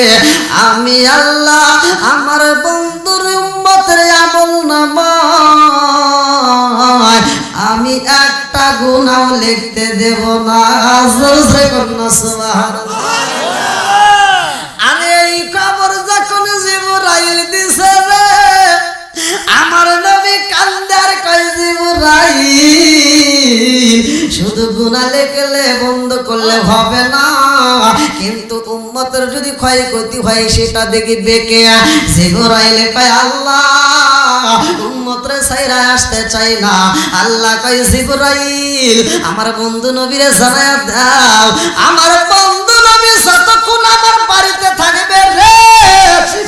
আমি আল্লাহ আমার বন্ধুর উম্মতের আমলনামায় আমি একটা গুনাহ লিখতে দেব না। জোরে কন্যা সুবহানাল্লাহ। আরে এই খবর যখন জিবরাইল দিছে রে, আমার নবী কান্দার কয় জিবরাইল, শুধু গুনাহ লিখলে বন্ধ করলে হবে না, কিন্তু উম্মতের যদি ক্ষয়ক্ষতি হয় সেটা দেখবে কে? জিবরাইল কয় আল্লাহ উম্মতরে ছাইরা আসতে চাই না। আল্লাহ কয় জিবরাইল, আমার বন্ধু নবীরে জানায়া দাও, আমার বন্ধু নবী যতক্ষণ আমার বাড়িতে থাকবে রে,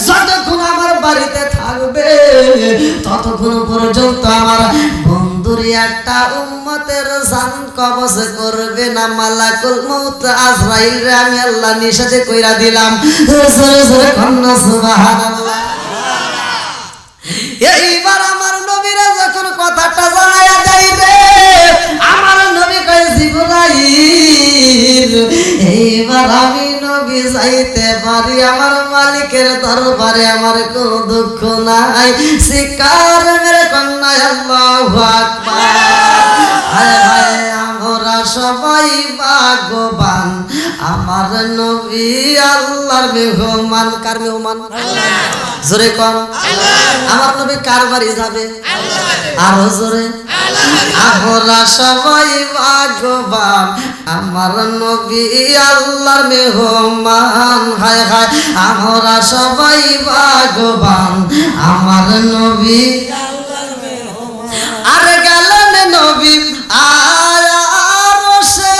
যতক্ষণ আমার বাড়িতে থাকবে, ততক্ষণ পর্যন্ত আমার বন্ধুর একটা উম্মতের জান কবজ করবে না মালাকুল মউত আজরাইল রে আমি আল্লাহ নিষেধ কইরা দিলাম। জোরে জোরে কন্যা সুবহানাল্লাহ। এইবার আমার নবীরা যখন কথাটা জানায়া দেয় রে, আমার নবী কয় জিবরাইল, এইবার আমি নবী যাইতে পারি আমার মালিকের দরবারে, আমার কোনো দুঃখ নাই। শিকার মেরে কন্যা আল্লাহু আকবার। হায় হায় আমরা সবাই ভাগ্যবান, আমার নবী আল্লাহর মেহমান। কার মেহমান? জোরে কোন। আমার নবী কার বাড়ি যাবে? আরো জোরে। আমরা সবাই ভাগ্যবান, আমার নবী আল্লাহর মেহমান। হায় হায়, আমরা সবাই ভাগ্যবান, আমার নবী আর গেলেন নবী আরশে,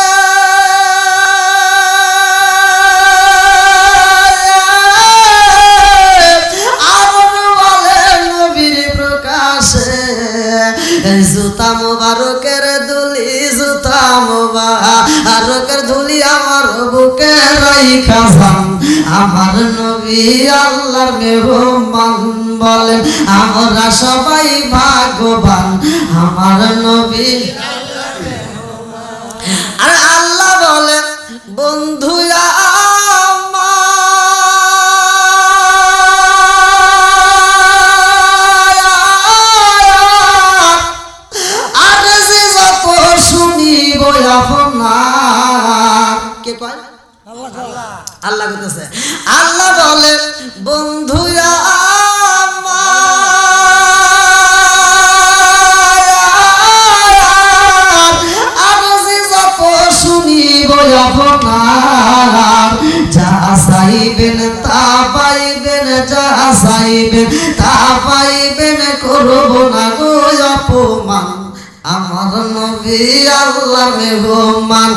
জুতা মুবারকের ধুলি, জুতা মুবারকের ধুলি আমার বুকে রাইখা যান, আমার নবী আল্লাহর মেহমান। বলেন আমরা সবাই ভাগ্যবান, আমার নবী। আর আল্লাহ বলেন বন্ধু আল্লাহ বলতেছে, আল্লাহ বলে বন্ধু শুনিব আপনার, যা চাইবেন তা পাইবেন, যা চাইবেন তা পাইবেন, করব না গো অপমান, আমার নবী আল্লাহর মেহমান।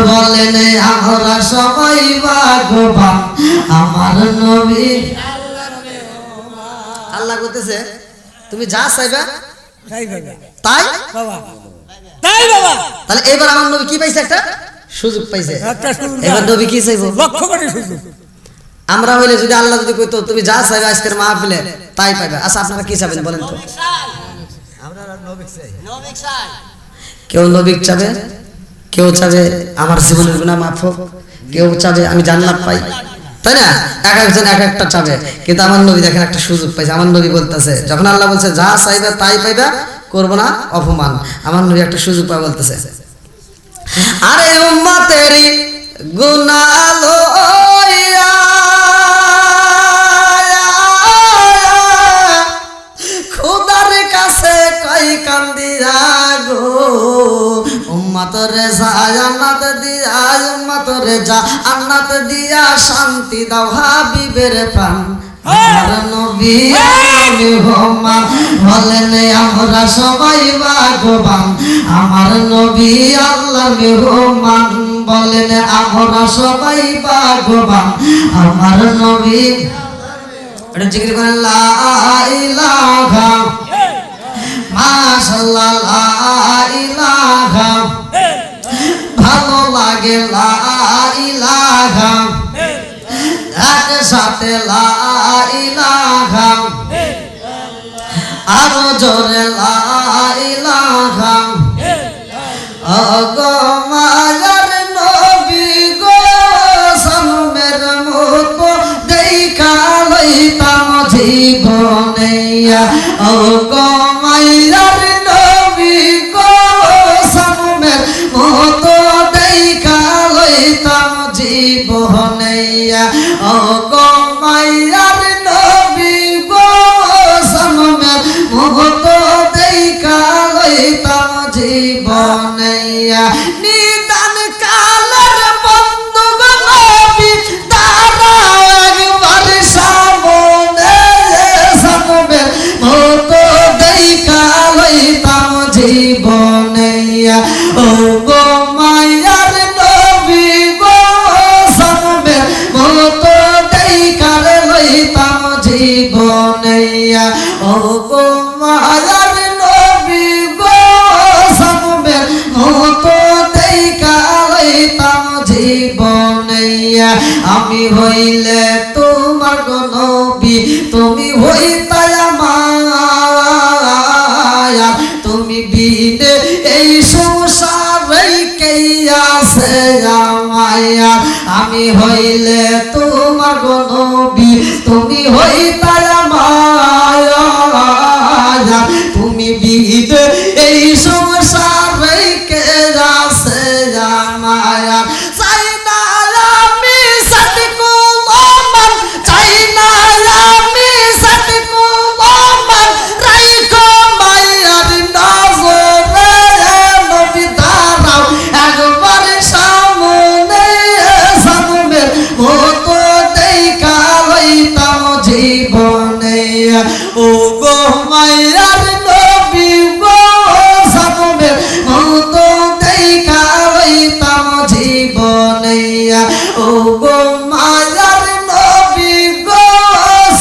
বলেন আমরা সবাই ভাগ্যবান, আমার নবী আল্লাহর মেহমান। আল্লাহ বলতেছে তুমি যা চাইবে তাই বাবা, তাই বাবা। তাহলে এবার আমার নবী কি পাইছে? একটা সুযোগ পাইছে। এবার নবী কি চাইবো? লক্ষ কোটি সুযোগ। আমরা হইলে যদি আল্লাহ যদি কইতো তুমি যা চাইবে আজকের মাহফিলে তাই পাইবে। আচ্ছা আপনারা কি চাইবেন বলেন তো? কেউ নবী চাবে, কেউ চাবে আমার জীবনের গুনাহ মাফ হোক, কেউ চাবে আমি জান্নাত পাই, তাই না? এক একজন এক একটা চাবে। কিন্তু আমার নবী দেখেন একটা সুযোগ পাইছে। আমার নবী বলতেছে, যখন আল্লাহ বলছে যা চাইবে তাই পাইবে, করব না অপমান, আমার নবী একটা সুযোগ পায় বলতেছে, আরে উম্মতেরই গুনাহ লইয়া খোদার কাছে কই কান্দিয়া গো, উম্মতরে জান্নাত দিয়া, উম্মতরে জান্নাত দিয়া, শান্তি দাও হাবিবের প্রাণ, আমার নবী মেহমান। বলেন আমরা সবাই ভাগ্যবান, আমার নবী আল্লাহর মেহমান। বলেন আমরা সবাই ভাগ্যবান, আমার নবী। এটা জিকির করেন লা ইলাহা মাশাআল্লাহ, লা ইলাহা ভালো লাগে, লা ইলাহা একসাথে, লা ইলাহা আরো জোরে, লা ইলাহা। ওগো মায়ার নবী গো, সালমের মতো দেখা লইতাম জীবনে, ওগো মায়ার নবী গো, সালমের মতো দেখা লইতাম জীবনে, ওগো মায়ার নবী গো, সালমের মতো দেখা লইতাম জীবনে, নিদান কালের বন্ধু গো নবী, দাঁড়াও একবার সামনে, সালমের মতো দেখা লইতাম জীবনে, ওগো মায়ার নবী গো, সালমের মতো দেখা লইতাম জীবনে, ওগো মায়ার নবী গো, সালমের মতো দেখা লইতাম জীবনে, আমি হইলে তোমার গো নবী, তুমি হইতাই আমার, তুমি বিনে এই সংসারে কে আছে আমায়, আমি হইলে তোমার গো নবী, তুমি হইতাই আমার, তুমি বিনে এই সংসারে কে আছে আমায়, চাই না ও গো মায়ার নবী গো সামনের মতো দেখা লইতাম জীবনে ও গো মায়ার নবী গো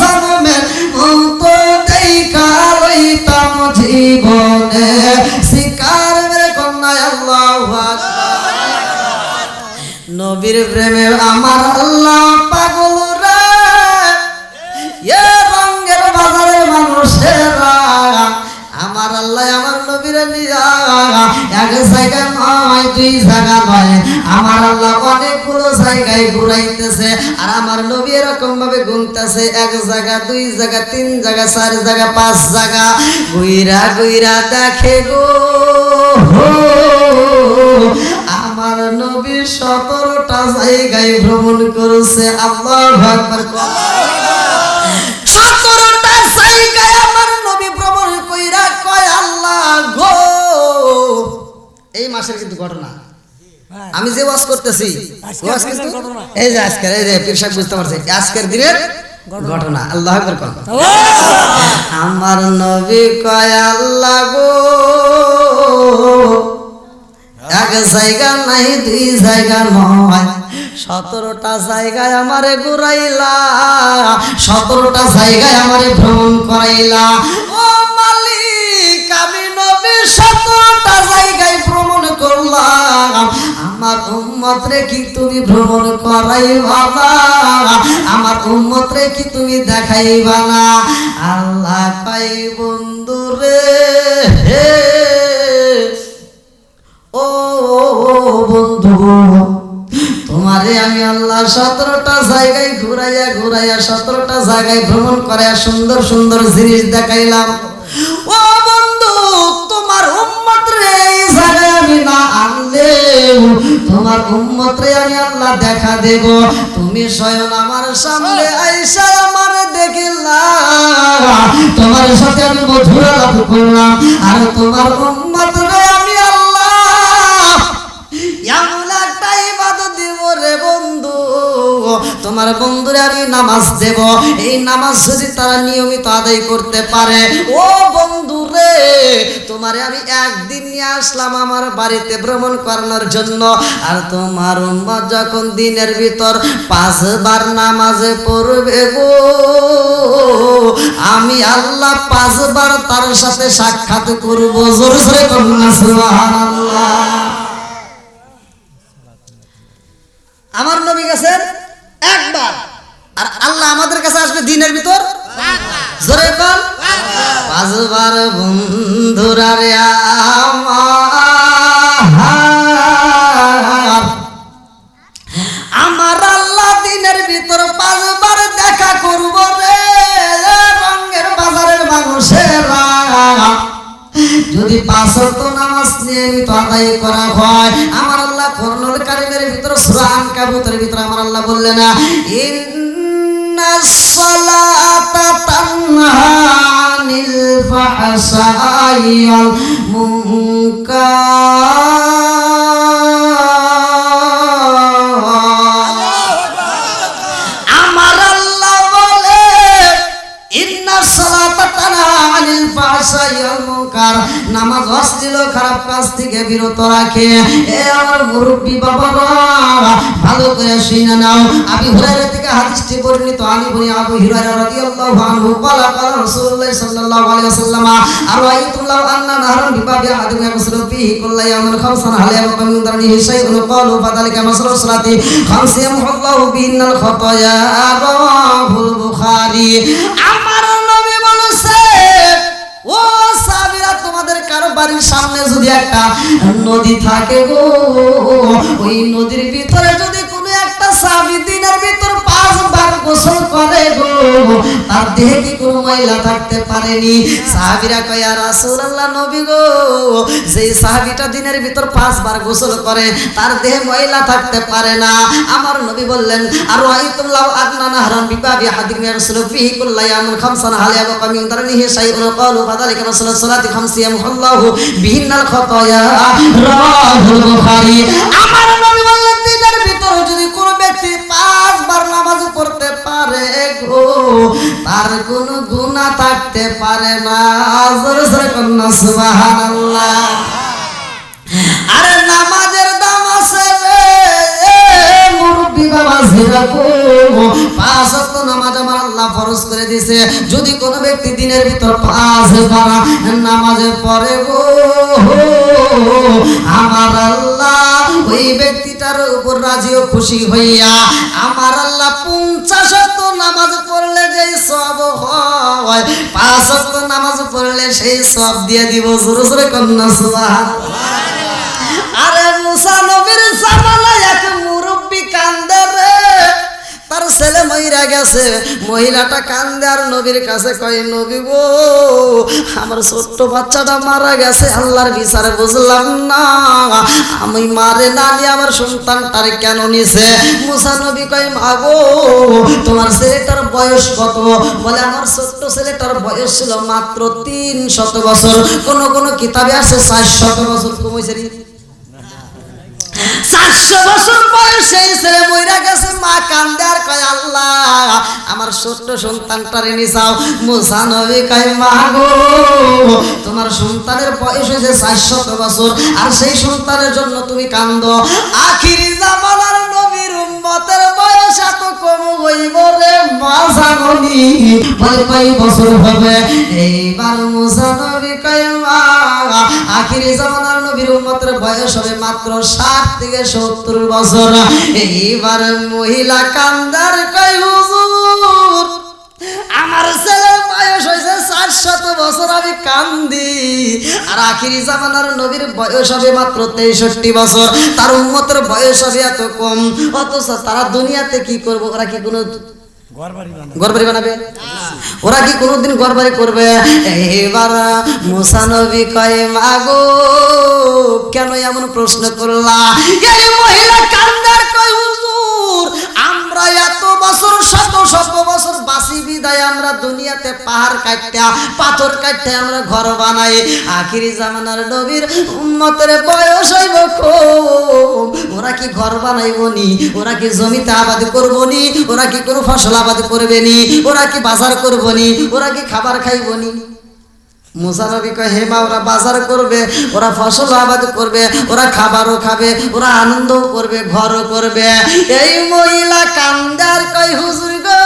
সামনের মতো দেখা লইতাম জীবনে শিকার মেরে কন্যায় আল্লাহু আকবার নবীর প্রেমে আমার আল্লাহ পাগল রে এ রঙের বাজারের মানুষেরা আমার আল্লাহ আমার নবীর নিয়া এক জায়গায় নয় দুই জায়গা নয় আমার আল্লাহ অনেকগুলো জায়গায় ঘুরাইতেছে আর আমার নবী এরকম ভাবে ঘুরতেছে এক জায়গা দুই জায়গা তিন জায়গা চার জায়গা পাঁচ জায়গা ঘুইরা ঘুইরা দেখে গো আমার নবী 17টা জায়গায় ভ্রমণ করেছে আল্লাহু আকবার 17টা জায়গায় আমার নবী ভ্রমণ কইরা কয় আল্লাহ গো এই মাসের কিন্তু ঘটনা আমি যে ওয়াজ করতেছি ওয়াজ কিন্তু এই যে আজকের এই যে পীর সাহেব বুঝতে পারছে আজকের দিনের ঘটনা আল্লাহু আকবার কোন আমার নবী কয় আল্লাহ গো এক জায়গা নাই দুই জায়গা নয় 17টা জায়গায় আমারে ঘুরাইলা 17টা জায়গায় আমারে ভ্রমণ করাইলা ও মালিক আমি নবী 17টা জায়গায় ভ্রমণ করলাম আমার উম্মত রে কি তুমি ভ্রমণ করাইবা না আমার উম্মত রে কি তুমি দেখাইবা না আল্লাহ কই বন্ধু রে ও বন্ধু তোমারে আমি আল্লাহ 17টা জায়গায় ঘুরাইয়া ঘুরাইয়া 17টা জায়গায় ভ্রমণ করাইয়া সুন্দর সুন্দর জিনিস দেখাইলাম ও বন্ধু তোমার উম্মত রে এই জায়গায় আমি না আনলে তোমার উম্মত রে আমি আল্লাহ দেখা দেব তুমি স্বয়ং আমার সামনে আইসা আমার দেখিলা তোমার সাথে আমি মধুর আলাপ করলাম আর তোমার উম্মত রে আমি আল্লাহ এমন একটা ইবাদত দেব রে বন্ধু তোমার বন্ধুরে আমি নামাজ দেব এই নামাজ যদি তারা নিয়মিত আদায় করতে পারে ও বন্ধু রে তোমারে আমি একদিন নিয়ে আসলাম আমার বাড়িতে ভ্রমণ করানোর জন্য আর তোমার উম্মত যখন দিনের ভিতর 5 বার নামাজে পড়বে গো আমি আল্লাহ 5 বার তার সাথে সাক্ষাৎ করব জোরে জোরে বলুন সুবহানাল্লাহ আমার নবী গেছেন একবার আর আল্লাহ আমাদের কাছে আসবে দিনের ভিতর জোরে বল 5 বার বন্ধুরা রে আমার আল্লাহ দিনের ভিতর 5 বার দেখা করব রে রঙের বাজারের মানুষেরা যদি 5 ওয়াক্ত নামাজ নিয়মিত আদায় করা হয় আমার আল্লাহ কোরআনুল কারীমের ভিতর সূরা আনকাবুতের ভিতর আমার আল্লাহ বললেন ইন্নাস সালাতা তানহা আনিল ফাহশাই ওয়াল মুনকার আমার আল্লাহ বলে ইন্নাস সালাতা তানহা আনিল ফাহশাই ওয়াল মুনকার নামাজ অশ্লীল খারাপ কাজ থেকে বিরত রাখে এ আমার মুরব্বি বাবারা ভালো করে শুনে নাও আবু হুরায়রা থেকে হাদিসটি বর্ণিত আলী বনি আবু হুরায়রা রাদিয়াল্লাহু আনহু ক্বালা ক্বালা রাসূলুল্লাহ সাল্লাল্লাহু আলাইহি ওয়াসাল্লাম আরাইতুম লাউ আন্না নাহরান বিবাবি আহাদিম ইয়াগসিলু ফীহি কুল্লা ইয়াওমিন খামসান হাল ইয়াবকা মিন দারনিহি শাইউন ক্বালু ফাযালিকা মাসরু সালাতি খামসিয়ামুল্লাহু বিহিন্নাল খাতায়া রাওয়াহুল বুখারী আমার নবী বলেছে ও সাহাবীরা তোমাদের কারো বাড়ির সামনে যদি একটা নদী থাকে গো ওই নদীর ভিতরে যদি কোনো একটা সাহাবী দিনের ভিতর 5 বার গোসল করে গো তার দেহে কি কোনো ময়লা থাকতে পারেনি সাহাবীরা কয় ইয়া রাসূলুল্লাহ নবী গো যে সাহাবীটা দিনের ভিতর 5 বার গোসল করে তার দেহে ময়লা থাকতে পারে না আমার নবী বললেন আর রাইতুম লাউ আদনা নাহরান বিবাবি হাদিম ইয়ারসুলু ফীহি কুল্লা ইয়ামিন খামসান হাল ইয়াবকা মিন দারনিহি শাইউন ক্বালু ফাযালিকা রাসূলুল্লাহ সাল্লাল্লাহু খামসিয়ামুল্লাহু বিহিন্নাল খাতায়া রাওয়াহুল বুখারী আমার নবী বললেন দিনের ভিতর যদি কোনো ব্যক্তি 5 বার নামাজ পড়তে পারে গো, তার কোনো গুনাহ থাকতে পারে না। জোরে জোরে কন্যা সুবহানাল্লাহ। আরে নামাজের দাম আছে রে মুরব্বি বাবা জিরাকো। 5 ওয়াক্ত নামাজ আমার আল্লাহ ফরজ করে দিয়েছে। যদি কোনো ব্যক্তি দিনের ভিতর 5 বার নামাজে পড়ে গো, আমার আল্লাহ ওই ব্যক্তিটার উপর রাজি ও খুশি হইয়া আমার আল্লাহ 50 ওয়াক্ত নামাজ পড়লে যেই সওয়াব হয়, 5 ওয়াক্ত নামাজ পড়লে সেই সওয়াব দিয়ে দিব। জোরে জোরে কন্যা সুবহানাল্লাহ। আরে মুসা নবীর জামানায় এক মুরব্বি কান্দে রে, তার ছেলে মইরা গেছে। মহিলাটা কান্দে আর নবীর কাছে কয়, নবী গো আমার ছোট্ট বাচ্চাটা মারা গেছে, আল্লাহর বিচারে বুঝলাম না আমি মারে না নিয়ে আমার সন্তানটারে কেন নিছে। মুসা নবী কয়, মা গো তোমার ছেলেটার বয়স কত? বলে আমার ছোট্ট ছেলেটার বয়স ছিল মাত্র 300 বছর। কোন কোন কিতাবে আছে 400 বছর। কমইছে নি 400 বছর বয়সে ছেলে মইরা গেছে। মা কান্দে আর কয়, আল্লাহ আমার ছোট্ট সন্তানটারে নিছাও। মুসা নবী কয়, মা গো তোমার সন্তানের বয়স হয়েছে 400 বছর, আর সেই সন্তানের জন্য তুমি কান্দো। আখিরি জামানার নবীর উম্মতের বয়স এত কম হইব রে মা জাননি, বলে কয় বছর হবে? এইবার মুসা নবী কয়, মা আখিরি জামানার নবীর উম্মতের বয়স হবে মাত্র 60 থেকে 70 বছর। এইবার মহিলা কান্দার কয়, হুজুর আমার ছেলের বয়স হয়েছে 400 বছর, আমি কান্দি। আর আখিরি জামানার নবীর বয়স হবে মাত্র 63 বছর, তার উম্মতের বয়স হবে এত কম। অথচ তারা দুনিয়াতে কি করবো? ওরা কি কোনো ঘরবাড়ি বানাবে? ওরা কি কোনোদিন ঘরবাড়ি করবে? এবার মুসা নবী কয়, মা গো কেন এমন প্রশ্ন করলা? এই মহিলা কান্দার কয়, হুজুর আমরা এত বছর শত শত বছর বাঁচি বিদায় আমরা দুনিয়াতে পাহাড় কাটটা পাথর কাটতে আমরা ঘর বানাই। আখিরি জামানার নবীর উম্মতের বয়স হইব কম, ওরা কি ঘর বানাইবো নি? ওরা কি জমিতে আবাদ করবো নি? ওরা কি কোনো ফসল আবাদ করবে নি? ওরা কি বাজার করবো নি? ওরা কি খাবার খাইবো নি? মুসা নবী কয়, হে মা ওরা বাজার করবে, ওরা ফসল আবাদ করবে, ওরা খাবারও খাবে, ওরা আনন্দও করবে, ঘরও করবে। এই মহিলা কান্দার কয়, হুজুর গো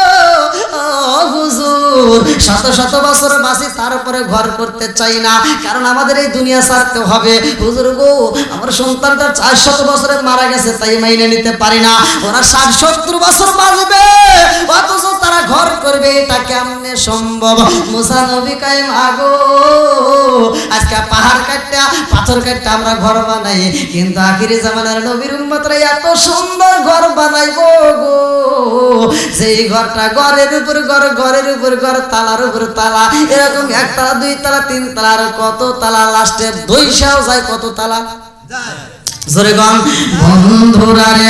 হুজুর শত শত বছর বাঁচি তারপরে ঘর করতে চাই না, কারণ আমাদের এই দুনিয়া ছাড়তে হবে। হুজুর গো আমার সন্তানটা 400 বছরে মারা গেছে, তাই মাইনে নিতে পারি না। ওরা 60-70 বছর বাঁচবে অথচ তারা ঘর করবে, এটা কেমনে সম্ভব? মুসা নবী কয়, মা গো আজকে পাহাড় কাটটা পাথর কাটটা আমরা ঘর বানাই, কিন্তু আখিরি জামানার নবীর উম্মতরা এত সুন্দর ঘর বানাইবো গো, যেই ঘরটা ঘরের উপর ঘর, ঘরের উপর ঘর, তালার উপর তালা, এরকম 1 তালা 2 তালা 3 তালা আর কত তালা, লাস্টে 200 যায় কত তালা? জোরে গান। বন্ধুরা রে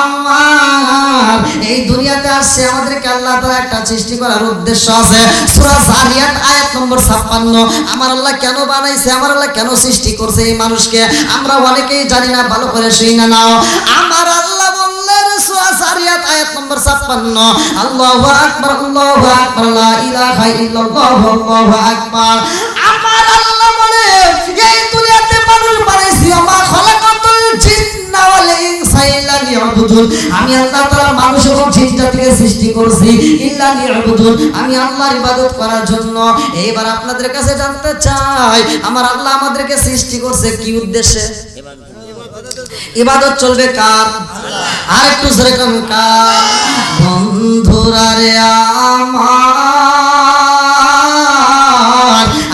আমার এই দুনিয়াতে আসছে আমাদেরকে আল্লাহ তাআলা একটা সৃষ্টি করার উদ্দেশ্য আছে। সূরা জারিয়াত আয়াত নম্বর 56। আমার আল্লাহ কেন বানাইছে, আমার আল্লাহ কেন সৃষ্টি করছে এই মানুষকে, আমরা অনেকেই জানি না, ভালো করে শুনে নাও। আমার আল্লাহ বললেন সূরা জারিয়াত আয়াত নম্বর 56, আল্লাহু আকবার আল্লাহু আকবার লা ইলাহা ইল্লাল্লাহু আল্লাহু আকবার। আমার আল্লাহ বলে এই দুনিয়াতে মানুষ বানাইছি, আমার খলাকাতুল জিন্না ওয়াল ইনসা ইল্লা লিয়াবুদুন, আমি আল্লাহ তাআলা মানুষ এবং জিন জাতিকে সৃষ্টি করেছি ইল্লা লিয়াবুদুন, আমি আল্লাহর ইবাদত করার জন্য। এইবার আপনাদের কাছে জানতে চাই আমার আল্লাহ আমাদেরকে সৃষ্টি করছে কি উদ্দেশ্যে? ইবাদত চলবে কার? আল্লাহ। আর একটু জোরে কোন কার? বন্ধুরা রে আমার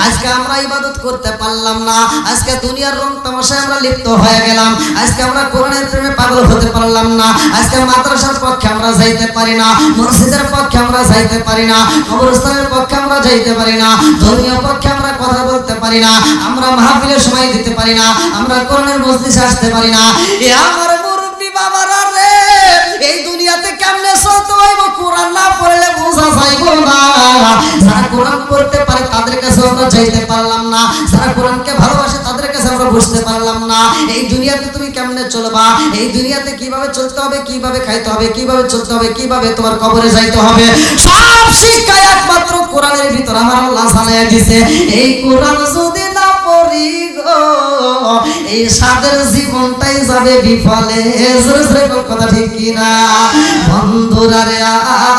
আজকে আমরা ইবাদত করতে পারলাম না, আজকে দুনিয়ার রং তামাশায় আমরা লিপ্ত হয়ে গেলাম, আজকে আমরা কোরআনের প্রেমে পাগল হতে পারলাম না, আজকে মাদ্রাসার পক্ষে আমরা যাইতে পারি না, মসজিদের পক্ষে আমরা যাইতে পারি না, কবরস্থানের পক্ষে আমরা যাইতে পারি না, ধর্মীয় পক্ষে আমরা কথা বলতে পারি না, আমরা মাহফিলে সময় দিতে পারি না, আমরা কোরআনের মজলিসে আসতে পারি না। এ আমার মুরব্বি বাবারা রে, এই দুনিয়াতে কেমনে চলতে হইব কোরআন না পড়লে বোঝা যাইব না। যারা কোরআন পড়তে পারে তাদের কাছে আমরা যাইতে পারলাম না, যারা কোরআনকে ভালোবাসে তাদের কাছে আমরা বুঝতে পারলাম না এই দুনিয়াতে তুমি কেমনে চলবা, এই দুনিয়াতে কিভাবে চলতে হবে, কিভাবে খাইতে হবে, কিভাবে চলতে হবে, কিভাবে তোমার কবরে যাইতে হবে, সব শিক্ষা একমাত্র কোরআনের ভিতর আমার আল্লাহ জানাইয়া দিয়েছে। এই কোরআন যদি না পড়ি গো এই সাদের জীবনটাই যাবে বিফলে। কথা ঠিক কিনা বন্ধুরা রে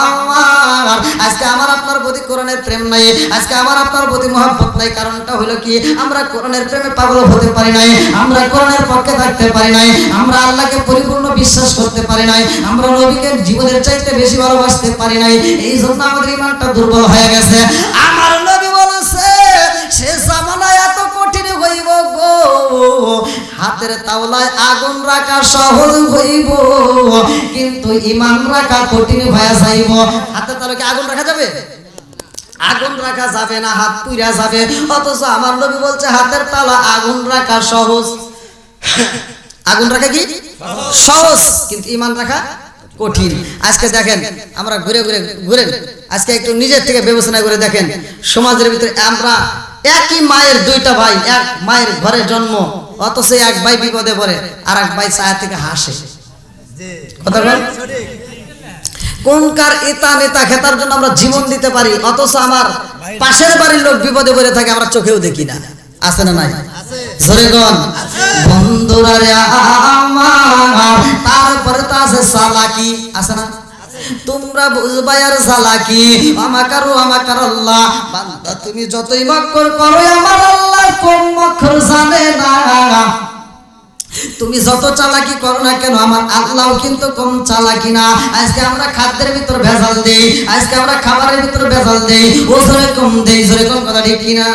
আমার, আজকে আমার আপনার প্রতি কোরআনের প্রেম নাই, আজকে আমার আপনার প্রতি মহব্বত নাই। কারণটা হলো কি, আমরা কোরআনের প্রেমে পাগল হতে পারি নাই, আমরা কোরআনের পক্ষে থাকতে পারি নাই, আমরা আল্লাহকে পরিপূর্ণ বিশ্বাস করতে পারি নাই, আমরা নবীকে জীবনের চাইতে বেশি ভালোবাসতে পারি নাই। এই জন্য আমাদের ইমানটা দুর্বল হয়ে গেছে। আমার নবী বলেছে সে জামানায় এত কঠিন হইব গো, হাতের তাওলায় আগুন রাখা সহজ হইব কিন্তু ঈমান রাখা কঠিন হয়ে যাইব। হাতের তাওলায় কি আগুন রাখা যাবে? আগুন রাখা যাবে না, হাত পুড়া যাবে। অথচ আমার নবী বলছে হাতের তালা আগুন রাখা সহজ। আগুন রাখা কি সহজ, কিন্তু ঈমান রাখা কঠিন। আজকে দেখেন আমরা ঘুরে ঘুরে ঘুরেন, আজকে একটু নিজের থেকে বিবেচনা করে দেখেন, সমাজের ভিতরে আমরা একই মায়ের দুইটা ভাই, এক মায়ের ঘরে জন্ম, অথচ এক ভাই বিপদে পড়ে আর এক ভাই ছায়া থেকে হাসে। কথা বল, কোনকার ইতা নেতা খেতার জন্য আমরা জীবন দিতে পারি, অথচ আমার পাশের বাড়ির লোক বিপদে পড়ে থাকে আমরা চোখেও দেখি না। আছে না নাই? জোরে গন বন্ধুরা রে আমার। তারপরে তো আছে চালাকি, আছে না? তোমরা বুঝবা আর চালাকি, আমাকারও আমাকার আল্লাহ। বান্দা তুমি যতই মক্কর করো আমার আল্লাহ কোন মক্কর জানে না। তুমি যত চালাকি করো না কেন আমার আল্লাহ কিন্তু কম চালাকি না। আজকে আমরা খাদ্যের ভিতর ভেজাল দেই, আজকে আমরা খাবারের ভিতর ভেজাল দেই, ওজনে কম দেই। জোরে কোন কথা ঠিক কিনা?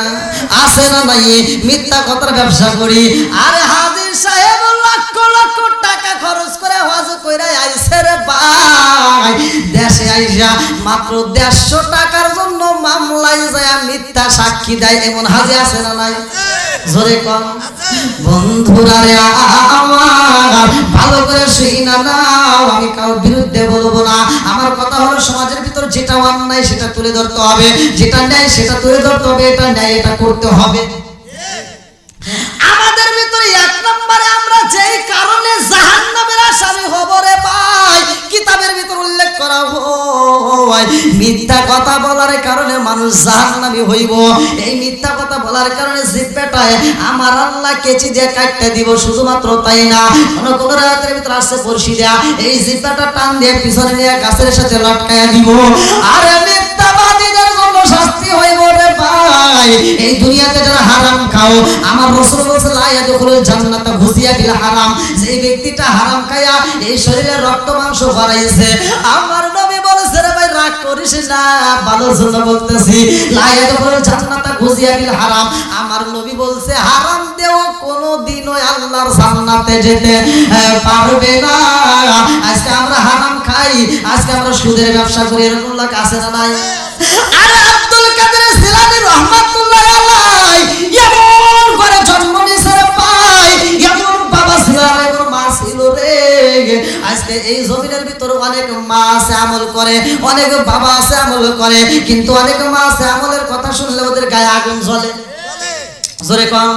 আছে না নাই? মিথ্যা কথার ব্যবসা করি। আরে হাজির সাহেব লক্ষ লক্ষ টাকা খরচ করে হজ কইরা আইছে রে ভাই, দেশে আইসা মাত্র 150 টাকার জন্য মামলায় যায় মিথ্যা সাক্ষী দেয়, এমন হাজি আছে না নাই? জোরে কম বন্ধুরা রে আমার, ভালো করে শুনা নাও, আমি কারোর বিরুদ্ধে বলবো না। আমার কথা হলো সমাজের ভিতর যেটা অন্যায় সেটা তুলে ধরতে হবে, যেটা ন্যায় সেটা তুলে ধরতে হবে, এটা ন্যায় এটা করতে হবে। আমাদের ভিতরে এক নম্বরে আমরা যেই কারণে জাহান্নামের আসামি হব রে ভাই, কিতাবের ভিতর উল্লেখ করা হয় মিথ্যা কথা বলার কারণে মানুষ জাহান্নামী হইব। এই মিথ্যা কথা বলার কারণে জিহ্বাটায় আমার আল্লাহ কেচি দিয়ে কাটতে দিব। শুধুমাত্র তাই না, কোন কোন রাতের ভিতর আসছে বর্ষি দেয়া, এই জিহ্বাটা টান দিয়ে পিছনে নিয়ে গাছের সাথে লটকায়া দিব। আর মিথ্যাবাদীদের জন্য শাস্তি হইব রে ভাই। এই দুনিয়াতে যারা হারাম খাও, আমার রাসূল বলেছে লা ইয়াদখুলুল জান্নাতা গুসিয়া বিল হারাম, যে ব্যক্তিটা হারাম খায়া এই শরীরে রক্ত মাংস বাড়াইছে, আমার নবী বলেছে রে ভাই রাগ করিস না, ভালোর জন্য বলতেছি, লা ইয়াদখুলুল জান্নাতা গুসিয়া বিল হারাম। আমার নবী বলছে হারাম দেও কোনোদিনও আল্লাহর জান্নাতে যেতে পারবে না। আজকে আমরা হারাম খাই, আজকে আমরা সুদের ব্যবসা করি, এরকম লোক আছে না নাই? আরে আব্দুল কাদের জিলানী রাহমাতুল্লাহ আলাইহি এমন করে জন্ম নিয়েছে পাই, এমন বাবা ছিল আর এমন মা ছিল রে। আজকে এই জমিনের ভিতরে অনেক মা আছে আমল করে, অনেক বাবা আছে আমল করে, কিন্তু অনেক মা আছে আমলের কথা শুনলে ওদের গায়ে আগুন জ্বলে। জোরে কম।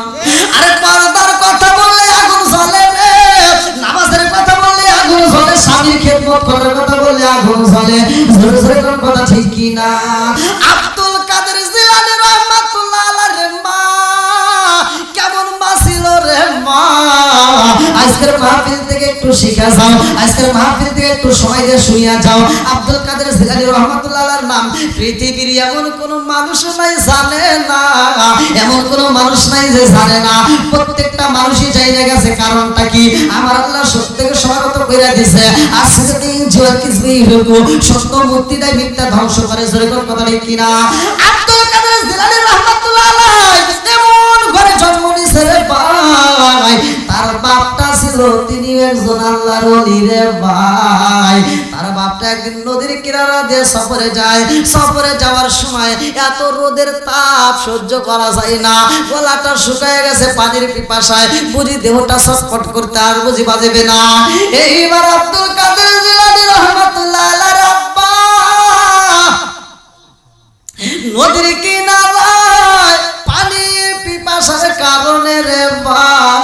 আরে পর্দার কথা বললে আগুন জ্বলে রে, নামাজের কথা বললে আগুন জ্বলে, স্বামীর খেদমত করার কথা বললে আগুন জ্বলে। জোরে জোরে কোন কথা ঠিক কি না? আব্দুল কাদের জিলানী রাহমাতুল্লাহ আলাইহি মা কেমন মা ছিল রে মা। আজকের মাহফিল থেকে একটু শিখা যাও, আজকের মাহফিল থেকে একটু সময় দিয়ে শুনিয়া যাও। আব্দুল কাদের জিলানী রাহমাতুল্লাহ আলাইহির নাম পৃথিবীর এমন কোন মানুষ নাই জানে না, এমন কোন মানুষ নাই যে জানে না। প্রত্যেকটা মানুষই জানে গেছে। কারণটা কি? আমার আল্লাহ সত্যকে স্বাগত কইরা দিয়েছে। আজকে দিন জোয়ার কিসবি হলো সত্য মুক্তি দেয়, মিথ্যা ধ্বংস করে। জোরে কোন কথা ঠিক কি না? আব্দুল কাদের জিলানী রাহমাতুল্লাহ আলাইহি এমন ঘরে জন্ম নিয়েছে রে ভাই, তার বাপটা ছিল তিনি একজন আল্লাহর ওলি রে ভাই। তার বাপটা একদিন নদীর কিনারা দিয়ে সফরে যায়, সফরে যাওয়ার সময় এত রোদের তাপ সহ্য করা যায় না, গলাটা শুকায় গেছে পানির পিপাসায়, বুঝি দেহটা ছটফট করতে আর বুঝি বাজবে না। এইবার আব্দুল কাদের জিলানী রাহমাতুল্লাহ আলাইহি আব্বা নদীর কিনারায় পানির পিপাসার কারণে রে ভাই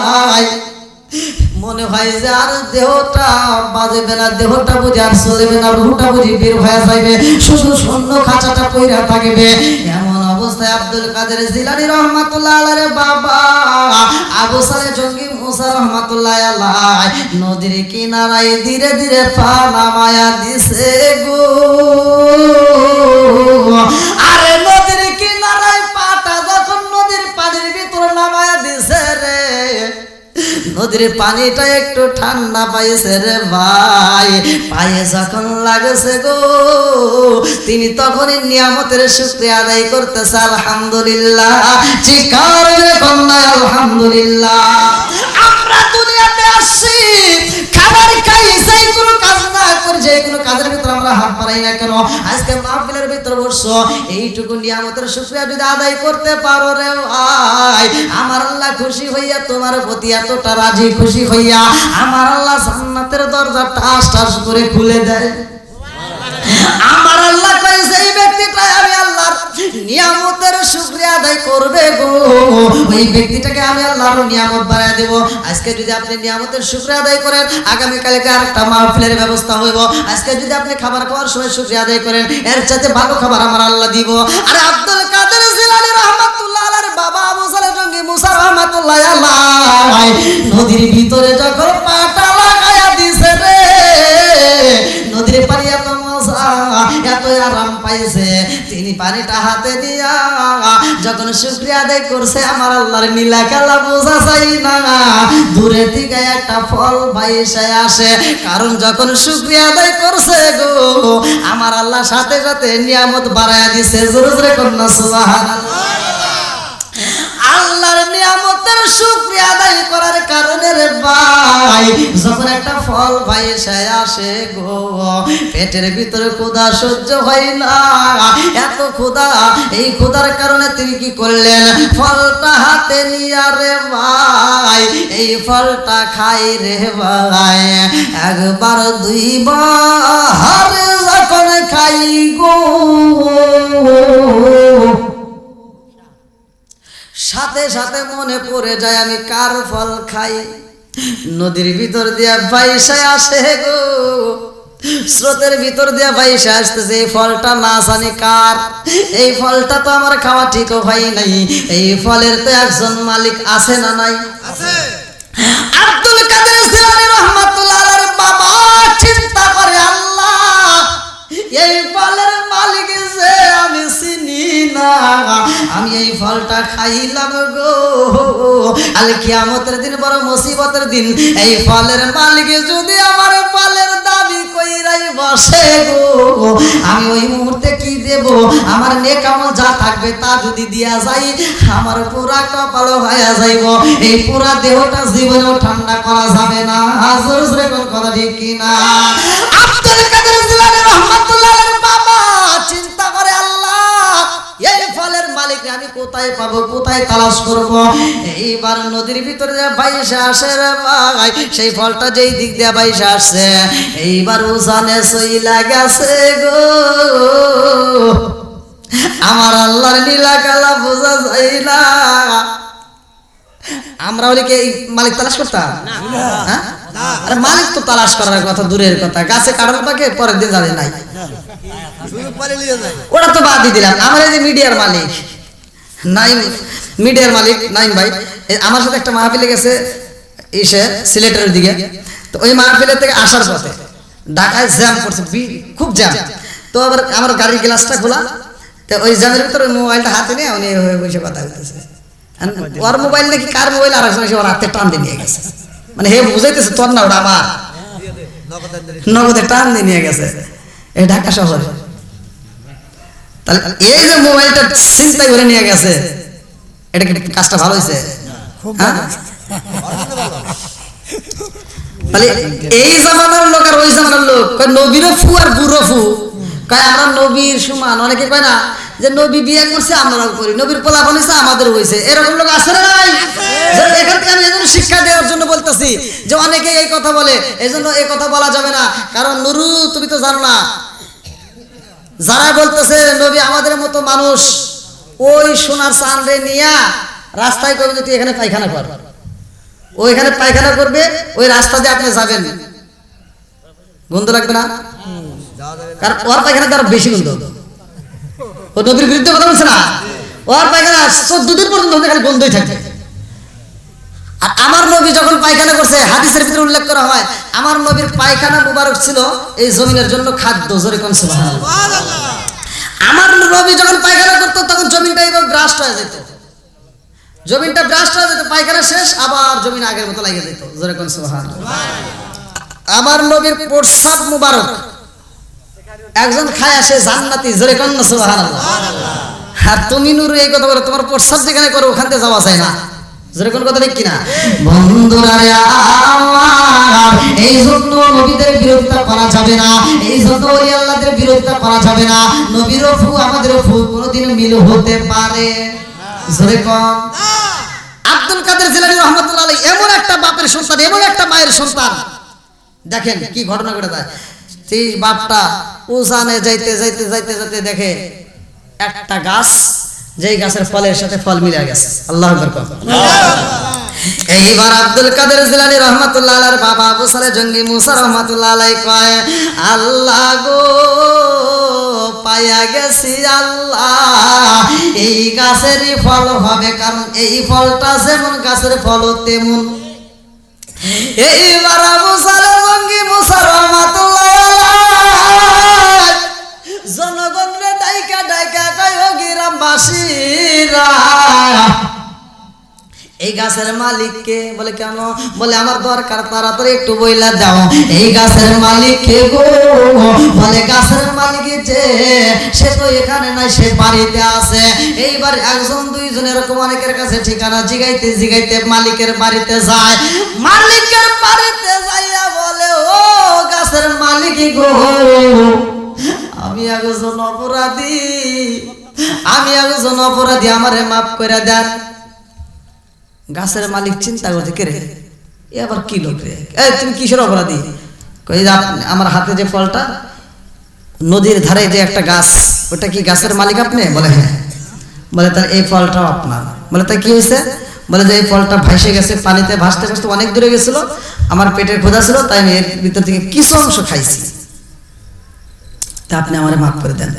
দেহটা বাজবে না, দেহটা বুঝে আর চলবে না, রুহটা বুঝি বের হয়ে যাবে, শুধু শূন্য খাঁচাটা পইরা থাকবে। এমন অবস্থায় আব্দুল কাদের জিলানী রহমাতুল্লাহ আলাইহির বাবা আবু সালে জঙ্গি মুসা রহমাতুল্লাহ আলাইহি নদীর কিনারায় ধীরে ধীরে পা নামায়া দিছে গো। আরে নদীর কিনারায় পাটা যখন নদীর পানির ভিতরে নামায়া দিছে রে, নদীর পানিটা একটু ঠান্ডা পাইছে রে ভাই, পায়ে যখন লাগছে গো তিনি তখনই নিয়ামতের শুকরিয়া আদায় করতেছে আলহামদুলিল্লাহ। চিৎকার করে কন্যা আলহামদুলিল্লাহ। আমরা দুনিয়াতে আসছি খাবার খাই, সেই কোনো কাজ না করে যে কোনো কাজের ভিতরে আমরা হাত বাড়াই না কেন, আজকে মাহফিলের ভিতরে বসছো এইটুকু নিয়ামতের শুকরিয়া যদি আদায় করতে পারো রে ভাই, আমার আল্লাহ খুশি হইয়া তোমার প্রতি এতটা রাজি খুশি হইয়া আমার আল্লাহ জান্নাতের দরজা টাস টাস করে খুলে দেয়। আমার আল্লাহ কয় সেই ব্যক্তিটা আমি আল্লাহর নিয়ামতের শুকরিয়া আদায় করবে গো, ওই ব্যক্তিটাকে আমি আল্লাহর নিয়ামত বাড়ায় দেব। আজকে যদি আপনি নিয়ামতের শুকরিয়া আদায় করেন, আগামী কালকে আরেকটা মাহফিলের ব্যবস্থা হইব। আজকে যদি আপনি খাবার খাওয়ার সময় শুকরিয়া আদায় করেন, এর চাইতে ভালো খাবার আমার আল্লাহ দিব। আরে আব্দুল কাদের জিলানী রহমাতুল্লাহ আলাইহির বাবা আবু সালে জঙ্গি মুসা রহমাতুল্লাহ আলাইহি নদীর ভিতরে যখন পাটা লাগায়া দিছে রে, নদীর পানি এত মজা এত আরাম পাইছে, তিনি পানিটা হাতে দিয়া যখন শুকরিয়া আদায় করছে আমার আল্লাহর নীলা খেলা বোঝা যায় না, দূরে থেকে একটা ফল ভাইসে আসে। কারণ যখন শুকরিয়া আদায় করছে গো আমার আল্লাহ সাথে সাথে নিয়ামত বাড়ায়া দিছে। জোরে জোরে কন্যা সুবহানাল্লাহ। আল্লাহর নিয়ামতের শুকরিয়া আদায় করার কারণে রে ভাই যখন একটা ফল ভাইসে আসে গো, পেটের ভিতরে ক্ষুধা সহ্য হয় না, এত ক্ষুধা, এই ক্ষুধার কারণে তিনি কি করলেন, ফলটা হাতে নিয়ে রে ভাই এই ফলটা খাই রে ভাই, একবার দুইবার যখন খাই গো সাথে সাথে মনে পড়ে যায় আমি কার ফল খাই। নদীর ভিতর দিয়া ভাইসে আসে গো, স্রোতের ভিতর দিয়া ভাইসে আসতেছে, এই ফলটা না জানি কার, এই ফলটা তো আমার খাওয়া ঠিক হয় নাই, এই ফলের তো একজন মালিক আছে না নাই? আব্দুল কাদের জিলানী রহমাতুল্লাহ আলাইহির বাবা চিন্তা করে আল্লাহ এই ফলের মালিক যে আমি চিনি না, আমি এই ফলটা খাইলাম গো, আল কিয়ামতের দিন বড় মুসিবতের দিন, এই ফলের মালিক যদি আমার ফলের দাবি কইরাই বসে গো, আমি ওই মুহূর্তে কি দেব, আমার নেক আমল যা থাকবে তা যদি দিয়া যাই আমার পুরা কপাল হয়ে যাইব, এই পুরা দেহটা জীবনেও ঠান্ডা করা যাবে না। জোরে জোরে কোন কথা ঠিক কিনা? আব্দুল কাদের জিলানী রাহমাতুল্লাহ আলাইহির বাবা চিন্তা করে আল্লাহ এই ফলের মালিক আমি কোথায় পাবো, কোথায় তালাশ করব। এইবার নদীর ভিতরে ভাইসা আসে রে ভাই, সেই ফলটা যেই দিক দিয়ে ভাইসা আসছে এইবার উজানে সইলা গেছে গো, আমার আল্লাহর নীলা কালা বোঝা যায় না। আমরা হলে কি এই মালিক তালাশ করতাম? হ্যাঁ, আরে মালিক তো তালাশ করার কথা দূরের কথা, গাছে কাটার পাকে পরের দিন জানে নাই, ওটা তো বাদই দিলাম। আমার এই যে মিডিয়ার মালিক নাইম, মিডিয়ার মালিক নাইম ভাই আমার সাথে একটা মাহফিলে গেছে এসে সিলেটের দিকে, তো ওই মাহফিলের থেকে আসার পথে ঢাকায় জ্যাম করছে, খুব জ্যাম, তো আবার আমার গাড়ির গ্লাসটা খোলা, তো ওই জ্যামের ভিতরে ওই মোবাইলটা হাতে নিয়ে উনি বসে কথা বলতেছে, ওর মোবাইল নাকি কার মোবাইল আর একজন এসে ওর হাতে টান দিয়ে নিয়ে গেছে, মানে হে বুঝাইতেছে তোর না ওটা আমার, নগদে টান দিয়ে নিয়ে গেছে এই ঢাকা শহরে। তাহলে এই যে মোবাইলটা চিন্তাই করে নিয়ে গেছে, এটা কি কাজটা ভালো হয়েছে? তাহলে এই জামানার লোক আর ওই জামানার লোক, নবীরও ফু আর বুড়ো ফু, কয় আমরা নবীর সমান, অনেকে কয় না যে নবী বিয়ে করছে আমরাও করি, নবীর পোলাপন হয়েছে আমাদের হয়েছে, এরকম লোক আছে না নাই? এখান থেকে আমি এজন্য শিক্ষা দেওয়ার জন্য বলতেছি যে অনেকে এই কথা বলে, এই জন্য এই কথা বলা যাবে না, কারণ নুরু তুমি তো জানো না, যারা বলতেছে নবী আমাদের মতো মানুষ, ওই সোনার চাঁদে নিয়া রাস্তায় কবে যদি এখানে পায়খানা কর, ওইখানে পায়খানা করবে, ওই রাস্তা দিয়ে আপনি যাবেন, গন্ধ লাগবে না? কারণ ওর পায়খানা তার বেশি গন্ধ। ও নবীর বিরুদ্ধে কথা বলছে না, ওর পায়খানা 14 দিন পর্যন্ত খালি গন্ধই থাকে। আর আমার নবী যখন পায়খানা করছে, হাদিসের ভিতরে উল্লেখ করা হয়, আমার নবীর পায়খানা মুবারক ছিল এই জমিনের জন্য খাদ্য। জোরে কোন সুবহানাল্লাহ। আমার নবী যখন পায়খানা করতো তখন জমিনটা এইভাবে ব্রাস্ট হয়ে যেত, জমিনটা ব্রাস্ট হয়ে যেত, পায়খানা শেষ আবার জমিন আগের মতো লাগিয়ে যেত। জোরে কোন সুবহানাল্লাহ। আমার নবীর প্রস্রাব মুবারক একজন খায় আসে জান্নাতি। জোরে কোন সুবহানাল্লাহ। আর তুমি নূর এই কথা বলো, তোমার প্রস্রাব যেখানে করো ওখান থেকে যাওয়া যায় না। যেরকম কথা ঠিক কিনা বন্ধুরা রে আমার, এই জন্য নবীদের বিরোধিতা করা যাবে না, এই জন্য ওলি আল্লাহদের বিরোধিতা করা যাবে না। নবীর ফু আমাদের ফু কোনোদিন মিল হতে পারে যেরকম আব্দুল কাদের জিলানী রাহমাতুল্লাহ আলাইহি এমন একটা বাপের সন্তান, এমন একটা মায়ের সন্তান। দেখেন কি ঘটনা ঘটে যায়। সেই বাপটা উজানে যাইতে যাইতে যাইতে যাইতে দেখে একটা গাছ, যেই গাছের ফলের সাথে ফল মিলে গেছে। আল্লাহু আকবার। এইবার আব্দুল কাদের জিলানী রাহমাতুল্লাহ আলাইহির বাবা আবু সালে জঙ্গি মুসা রাহমাতুল্লাহ আলাইহি কয়, আল্লাহ গো পায়া গেছি আল্লাহ, এই গাছেরই ফল হবে, কারণ এই ফলটা যেমন গাছের ফল তেমন। এইবার আবু সালে জঙ্গি মুসা রাহমাতুল্লাহ আলাইহি জনগণরে ডাইকা ডাইকা কয়, ও গ্রামবাসীরা, এই গাছের মালিককে? বলে কেন? বলে আমার দরকার, তাড়াতাড়ি একটু বইলা দাও। এই গাছের মালিককে গো? বলে গাছের মালিক যে সে তো এখানে নাই, সে বাড়িতে আছে। এইবার একজন দুইজন এরকম অনেকের কাছে ঠিকানা জিগাইতে জিগাইতে মালিকের বাড়িতে যায়। মালিকের বাড়িতে যাইয়া বলে, ও গাছের মালিক গো, আমি একজন অপরাধী, আমি একজন অপরাধী, আমারে মাফ করে দেন। গাছের মালিক চিন্তা করছে, কে রে এ আবার কি লোক রে, এই তুমি কিসের অপরাধী? কই আমার হাতে যে ফলটা, নদীর ধারে যে একটা গাছ, ওটা কি গাছের মালিক আপনি? বলে হ্যাঁ। বলে তার এই ফলটাও আপনার। বলে তাই কি হয়েছে? বলে যে এই ফলটা ভাসে গেছে, পানিতে ভাসতে ভাসতে অনেক দূরে গেছিল, আমার পেটের ক্ষুধা ছিল, তাই আমি এর ভিতর থেকে কিছু অংশ খাইছি, তা আপনি আমারে মাফ করে দেন।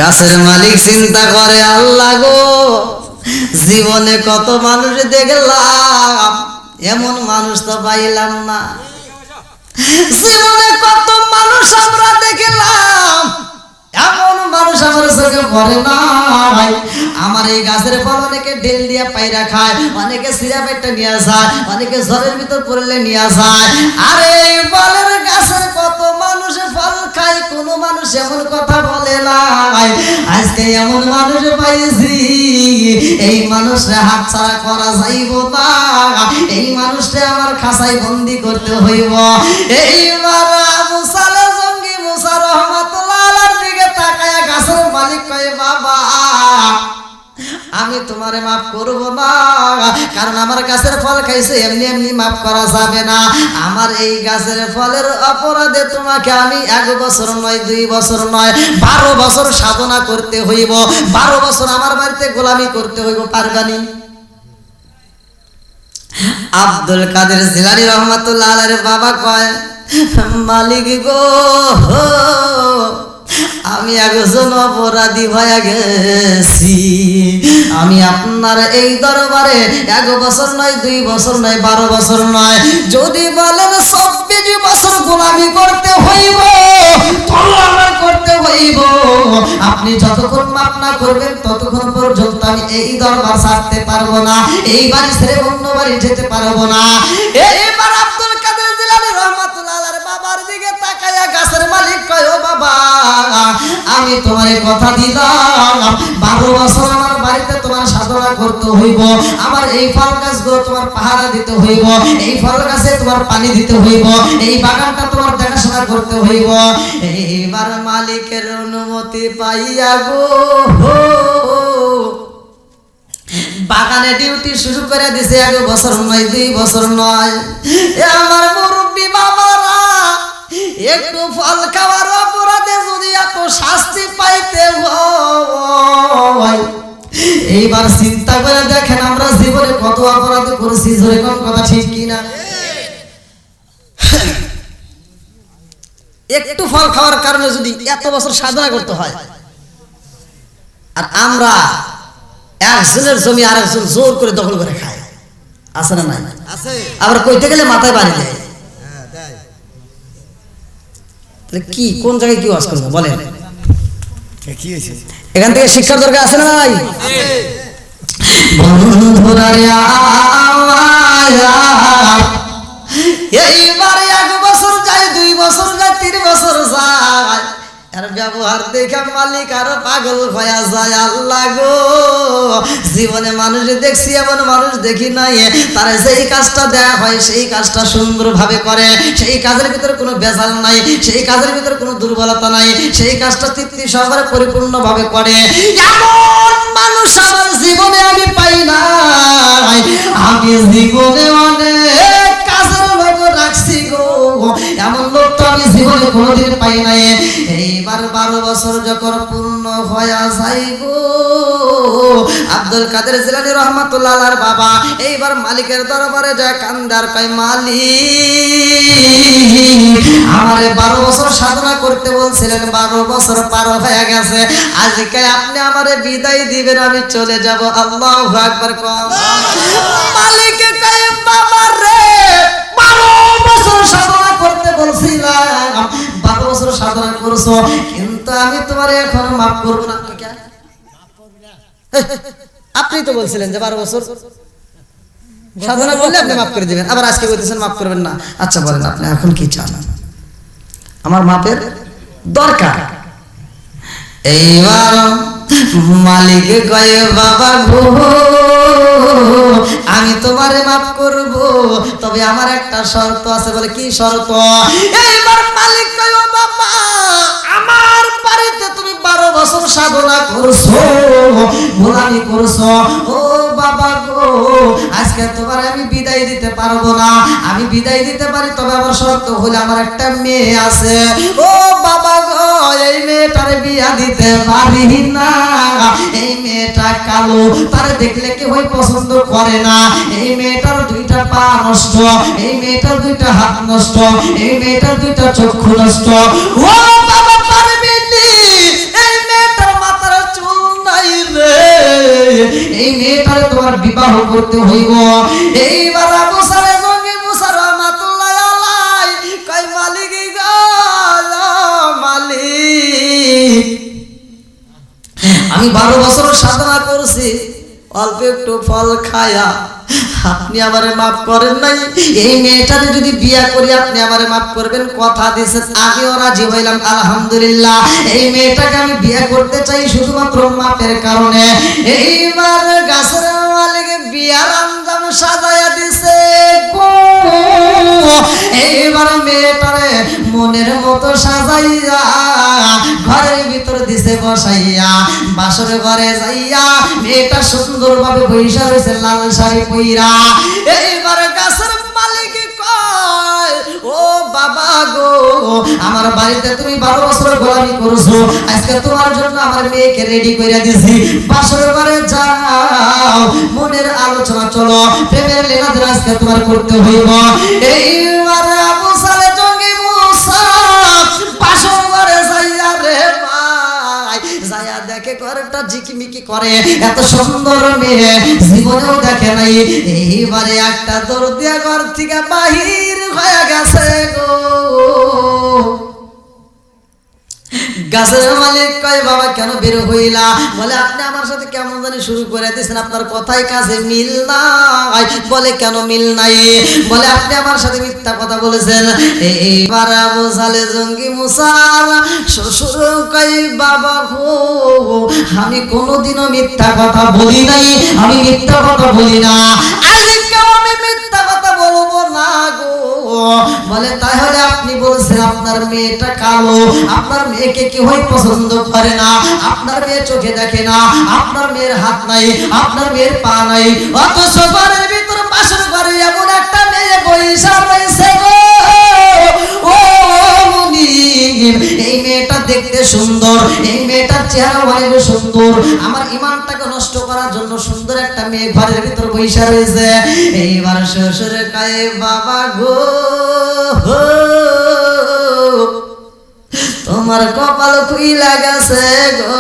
গাছের মালিক চিন্তা করে, আল্লাহ গো, জীবনে কত মানুষ দেখলাম, এমন মানুষ তো পাইলাম না। জীবনে কত মানুষ আমরা দেখলাম, এমন মানুষ আমার চোখে পড়ে নাই। আমার এই গাছের ফল অনেকে ঢেল দিয়ে পায়রা খায়, অনেকে সিরাপ একটা নিয়ে যায়, অনেকে ঝড়ের ভিতর পড়লে নিয়ে যায়। আরে এই ফলের গাছের কত মানুষ ফল খায়, কোন মানুষ এমন কথা বলে নাই। আজকে এমন মানুষ পাইছি, এই মানুষটা হাতছাড়া করা যাইব না, এই মানুষটা আমার খাঁচায় বন্দি করতে হইব। এইবার আবু সালে জঙ্গি মুসা রাহমাতুল্লাহ আলাইহির দিকে তাকায়া গাছের মালিক কয়, বাবা আমি তোমারে মাফ করব না, কারণ আমার গাছের ফল খাইছে, এমনি এমনি মাফ করা যাবে না। আমার এই গাছের ফলের অপরাধে তোমাকে আমি 1 বছর নয়, 2 বছর নয়, 12 বছর সাধনা করতে হইব, 12 বছর আমার বাড়িতে গোলামি করতে হইব, পারবানি? আব্দুল কাদের জিলানী রাহমাতুল্লাহ আলাইহির বাবা কয়, মালিক গো, আমি একজন অপরাধী হয়ে গেছি, আমি আপনার এই দরবারে 1 বছর নয়, 2 বছর নয়, 12 বছর নয়, যদি বলেন 24 বছর গোলামি করতে হইব, আমার করতে হইব, আপনি যতক্ষণ মাফ না করবেন ততক্ষণ পর্যন্ত আমি এই দরবার ছাড়তে পারবো না, এই বাড়ি ছেড়ে অন্য বাড়ি যেতে পারবো না। এইবার আব্দুল কাদের জিলানী রাহমাতুল্লাহ আলাইহির বাবার দিকে তাকায়া গাছের মালিক কয়, ও বাবা, আমি তোমার কথা দিলাম, 12 বছর আমার বাড়িতে তোমার সাধনা করতে হইব, আমার এই ফল গাছগুলো তোমার পাহারা দিতে হইব, এই ফল গাছে তোমার পানি দিতে হইব, এই বাগানটা তোমার দেখাশোনা করতে হইব। এইবার মালিকের অনুমতি পাইয়া গো বাগানে ডিউটি শুরু করে দিছে। 1 বছর নয়, 2 বছর নয়। আমার মুরব্বী বাবারা, একটু ফল খাওয়ার অপরাধে যদি এত শাস্তি পাইতে হয়, এইবার চিন্তা করে দেখেন আমরা জীবনে কত অপরাধ করেছি, জোরে কোন কথা ঠিক কিনা? একটু ফল খাওয়ার কারণে যদি এত বছর সাধনা করতে হয়, আর আমরা একজনের জমি আরেকজন জোর করে দখল করে খায়, আছে না নাই? আছে। আবার কইতে গেলে মাথায় বাড়ি দেয়। হ্যাঁ, দেয়। তাহলে কি কোন জায়গায় কি ওয়াজ করবো বলেন? কি হয়েছে? এখান থেকে শিক্ষার দরকার আছে না নাই? আছে। বন্ধুরা রে এইবার 1 বছর যায়, 2 বছর যায়, 3 বছর যায়, আর ব্যবহার দেখে মালিক আরো পাগল হয়ে যায়। আল্লাহ গো, জীবনে মানুষ দেখছি এমন মানুষ দেখি নাই, তারা যেই কাজটা দেয়া হয় সেই কাজটা সুন্দরভাবে করে, সেই কাজের ভিতরে কোনো বেজাল নাই, সেই কাজের ভিতরে কোনো দুর্বলতা নাই, সেই কাজটা তৃপ্তি সহকারে পরিপূর্ণভাবে করে। এমন মানুষ আমার জীবনে আমি পাই নাই। আমি জীবনে অনেক কাজের লোক রাখছি গো, এমন লোক তো আমি জীবনে কোনোদিন পাই নাই। এইবার 12 বছর যখন পূর্ণ হয়ে যায় গো, আব্দুল কাদের জিলানী রহমাতুল্লাহ আলাইহির বাবা এইবার মালিকের দরবারে যায় কান্দার, কয় মালিক আমারে 12 বছর সাধনা করতে বলছিলেন, 12 বছর পার হয়ে গেছে, আজকে আপনি আমারে বিদায় দিবেন, আমি চলে যাব। আল্লাহু আকবার। মালিক কয় বাবা রে, 12 বছর সাধনা করতে বলছিলাম, 12 বছর সাধনা করছো, কিন্তু আমি তোমারে এখন মাফ করব না। আপনি তো বলছিলেন যে 12 বছর সাধনা করলে আপনি মাফ করে দিবেন, আবার আজকে বলতেছেন মাফ করবেন না। আচ্ছা বলেন আপনি এখন কি চান? আমার মাপের দরকার। এইবার মালিক কয় বাবা গো, আমি তোমারে মাফ করব, তবে আমার একটা শর্ত আছে। বলে কি শর্ত? এইবার মালিক কয় বাবা, আমার বাড়িতে তুমি 12 বছর সাধনা করছো, গোলামি করছো, ও বাবা গো, আজকে তোমার আমি বিদায় দিতে পারবো না। আমি বিদায় দিতে পারি, তবে আমার শর্ত হলো আমার একটা মেয়ে আছে। ও বাবা গো, এই মেয়েটারে বিয়া দিতে পারি না। এই মেয়েটা কালো, তারে দেখলে কেউ পছন্দ করে না। এই মেয়েটার 2টা পা নষ্ট, এই মেয়েটার 2টা হাত নষ্ট, এই মেয়েটার 2টা চক্ষু নষ্ট। ও বাবা পারবি নি? এই মেয়েটার মাথার চুল নাই রে, এই মেয়েটারে তোমার বিবাহ করতে হইব। এইবার আবু সালে জঙ্গি মুসা রহমাতুল্লাহ আলাইহি কয় মালিক গো, মালিক আমি 12 বছর সাধনা করছি, অল্প একটু ফল খায়া আপনি আমারে মাফ করেন নাই। এই মেয়েটারে যদি বিয়া করি আপনি আমারে মাফ করবেন, কথা দিয়েছেন, আমিও রাজি হইলাম। আলহামদুলিল্লাহ, এই মেয়েটাকে আমি বিয়া করতে চাই শুধুমাত্র মাপের কারণে। এইবার গাছের মালিকে বিয়ার আঞ্জাম সাজায়া দিছে গো। এইবার মেয়েটারে মনের মতো সাজাইয়া ঘরের ভিতর দিছে বসাইয়া, বাসর ঘরে যাইয়া মেয়েটা সুন্দরভাবে বইসা রয়েছে লাল শাড়ি পইরা। এইবার গাছের মালিক কয় ও বাবা গো, আমার বাড়িতে তুমি 12 বছর গোলামি করছো, আজকে তোমার জন্য আমার মেয়েকে রেডি কইরা দিছি, বাসর ঘরে যাও, মনের আলোচনা চলো, প্রেমের লেনাদেনা আজকে তোমার করতে হইব। এইবার আবু সালে জঙ্গি মুসা বাসর ঘরে যাইয়া রে ভাই, যাইয়া দেখে ঘরটা ঝিকিমিকি করে, এত সুন্দর মেয়ে জীবনেও দেখে নাই। এইবারে একটা দৌড় দিয়া ঘর থেকে বাহির হয়ে গেছে গো। গাছের মালিক কয় বাবা কেন বের হইলা? বলে আপনি আমার সাথে কেমন জানি শুরু করে দিয়েছেন, আপনার কথায় কাজে মিল নাই। বলে কেন মিল নাই? বলে আপনি আমার সাথে মিথ্যা কথা বলেছেন। এইবার আবু সালে জঙ্গি মুসা শ্বশুর কয় বাবা হো, আমি কোনোদিনও মিথ্যা কথা বলি নাই, আমি মিথ্যা কথা বলি না, আজকেও আমি মিথ্যা কথা বলবো না গো। বলে তাহলে আপনি বলছেন আপনার মেয়েটা কালো, আপনার মেয়েকে কেউ পছন্দ করে না, আপনার মেয়ে চোখে দেখে না, আপনার মেয়ের হাত নাই, আপনার মেয়ের পা নাই, অথচ ঘরের ভিতর বাসর ঘরে এমন একটা মেয়ে বইসা রয়েছে গো। ও মুনি মুনির, এই মেয়েটা দেখতে সুন্দর, এই মেয়েটার চেহারা অনেক সুন্দর, আমার ইমানটাকে নষ্ট করার জন্য সুন্দর একটা মেয়ে ঘরের ভিতর বৈশা রয়েছে। এইবার শ্বশুর কয় বাবা গো, তোমার কপাল খুইলা গেছে গো,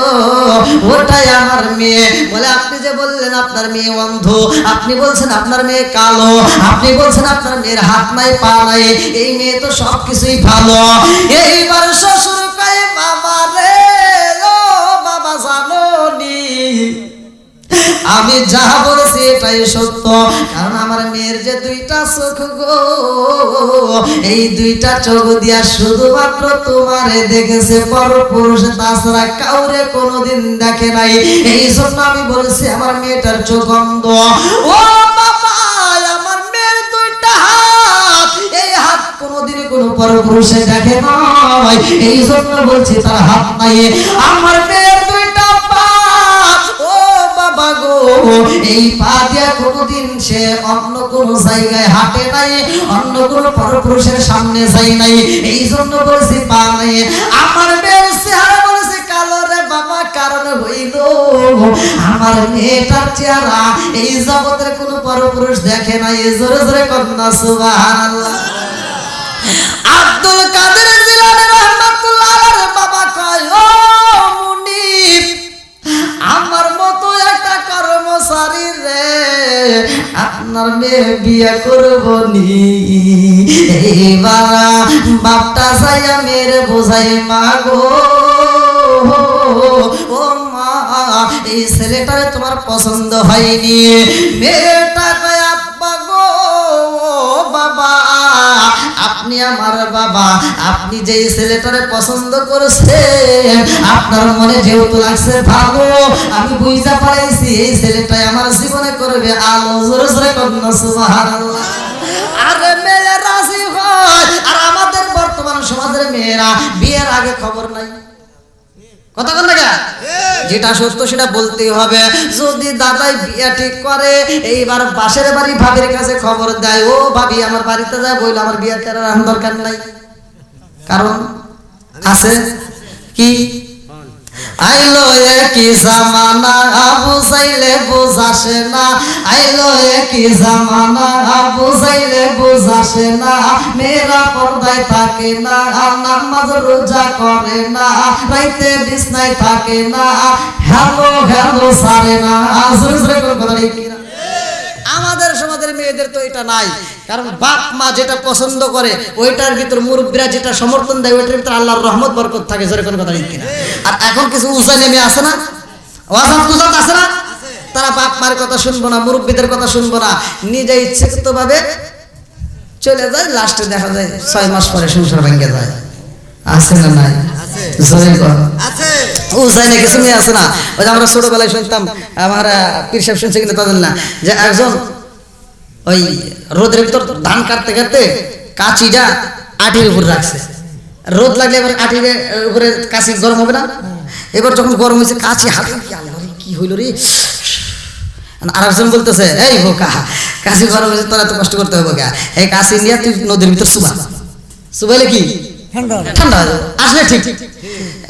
ওটাই আমার মেয়ে। বলে আপনি যে বললেন আপনার মেয়ে অন্ধ, আপনি বলছেন আপনার মেয়ে কালো, আপনি বলছেন আপনার মেয়ের হাত নাই পা নাই, এই মেয়ে তো সব কিছুই ভালো। এইবার শ্বশুর কয় বাবা রে, ও বাবা জানোনি আমি যা বলছি এটাই সত্য, কারণ আমার মেয়ের যে দুইটা চোখ গো, এই দুইটা চোখ দিয়া শুধুমাত্র তোমারে দেখেছে, পরপুরুষ তাছাড়া কাউরে কোনোদিন দেখে নাই। এই জন্য আমি বলছি আমার মেয়েটার চোখ অন্ধ। ও বাবা, আমার মেয়ের দুইটা হাত, এই হাত কোনোদিন কোনো পরপুরুষে দেখে নাই, এই জন্য বলছি তার হাত নাই। আমার মেয়ের দুইটা পা, ও বাবা গো, এই পা দিয়া কোনোদিন সে অন্য কোন জায়গায় হাঁটে নাই, অন্য কোন পরপুরুষের সামনে যাই নাই, এই জন্য বলছি পা নাই। আমার মেয়ের চেহারা বলছে কালো রে বাবা, কারণ হইল আমার মেয়েটার চেহারা এই জগতের কোন পরপুরুষ দেখে নাই। জোরে জোরে কন্যা সুবহানাল্লাহ। আব্দুল কাদের জিলানী রাহমাতুল্লাহ আলাইহি বাবা কয়, ও মুনির, আমার মতো একটা কর্মচারী রে আপনার মেয়ে বিয়ে করব নি। এইবার বাপটা যাইয়া মেরে বোঝাই, মা গো, ও মা, এই ছেলেটারে তোমার পছন্দ হয়নি। মেয়েটা কয়, আব্বা গো, বাবা, আপনি আমার বাবা, আপনি যে ছেলেটারে পছন্দ করেছেন, আপনার মনে যেহেতু লাগছে ভালো, আমি বুঝতে পারছি এই ছেলেটাই আমার জীবনে করবে আলো। জোরে জোরে কন্যা সুবহানাল্লাহ। আরে মেয়ে রাজি হয়, আর আমাদের বর্তমান সমাজের মেয়েরা বিয়ের আগে খবর নাই। কথা বল না, যেটা সত্য সেটা বলতেই হবে। যদি দাদাই বিয়ে ঠিক করে, এইবার পাশের বাড়ি ভাবির কাছে খবর দেয়, ও ভাবি আমার বাড়িতে যায়, বইল আমার বিয়ে করার দরকার নাই, কারণ আছে কি আইলো একই জামানা বুঝাইলে বুঝাসে না, আইলো একই জামানা বুঝাইলে বুঝাসে না, মেয়েরা পর্দায় থাকে না, নামাজ রোজা করে না, রাইতে বিছনায় থাকে না, হ্যালো হ্যালো সারে না। আমাদের সমাজের মেয়েদের তো এটা নাই, কারণ বাপ মা যেটা পছন্দ করে ওইটার ভিতর মুরব্বীরা যেটা সমর্থন দেয় ওইটার ভিতর আল্লাহর রহমত বরকত থাকে। জোরে কোনো কথা ঠিক কিনা? আর এখন কিছু উঁচা নেমে আসে না, ওয়াজাত কুজাত আসে না, তারা বাপ মার কথা শুনবো না, মুরব্বীদের কথা শুনবো না, নিজে ইচ্ছাকৃত ভাবে চলে যায়, লাস্টে দেখা যায় 6 মাস পরে সংসার ভেঙে যায়। আছে না নাই? জোরে কর আছে। উজাইনে কিছু মেয়ে আছে না, ওই যে আমরা ছোটবেলায় শুনতাম, আমার পীর সাহেব শুনছে কিন্তু তাদের না, যে একজন ওই রোদের ভিতর ধান কাটতে কাটতে কাঁচিটা আটির উপর রাখছে, রোদ লাগলে এবার আটির উপরে কাঁচি গরম হবে না, এবার যখন গরম হয়েছে কাঁচি হাতে কি হইল রে, আর একজন বলতেছে, এই বোকা, কাঁচি গরম হয়েছে তোরা তো কষ্ট করতে হবে বোকা, এই কাঁচি নিয়ে তুই নদীর ভিতর সুবা, সুবাইলে কি ঠান্ডা হয়ে যাবে, আসলে ঠিক।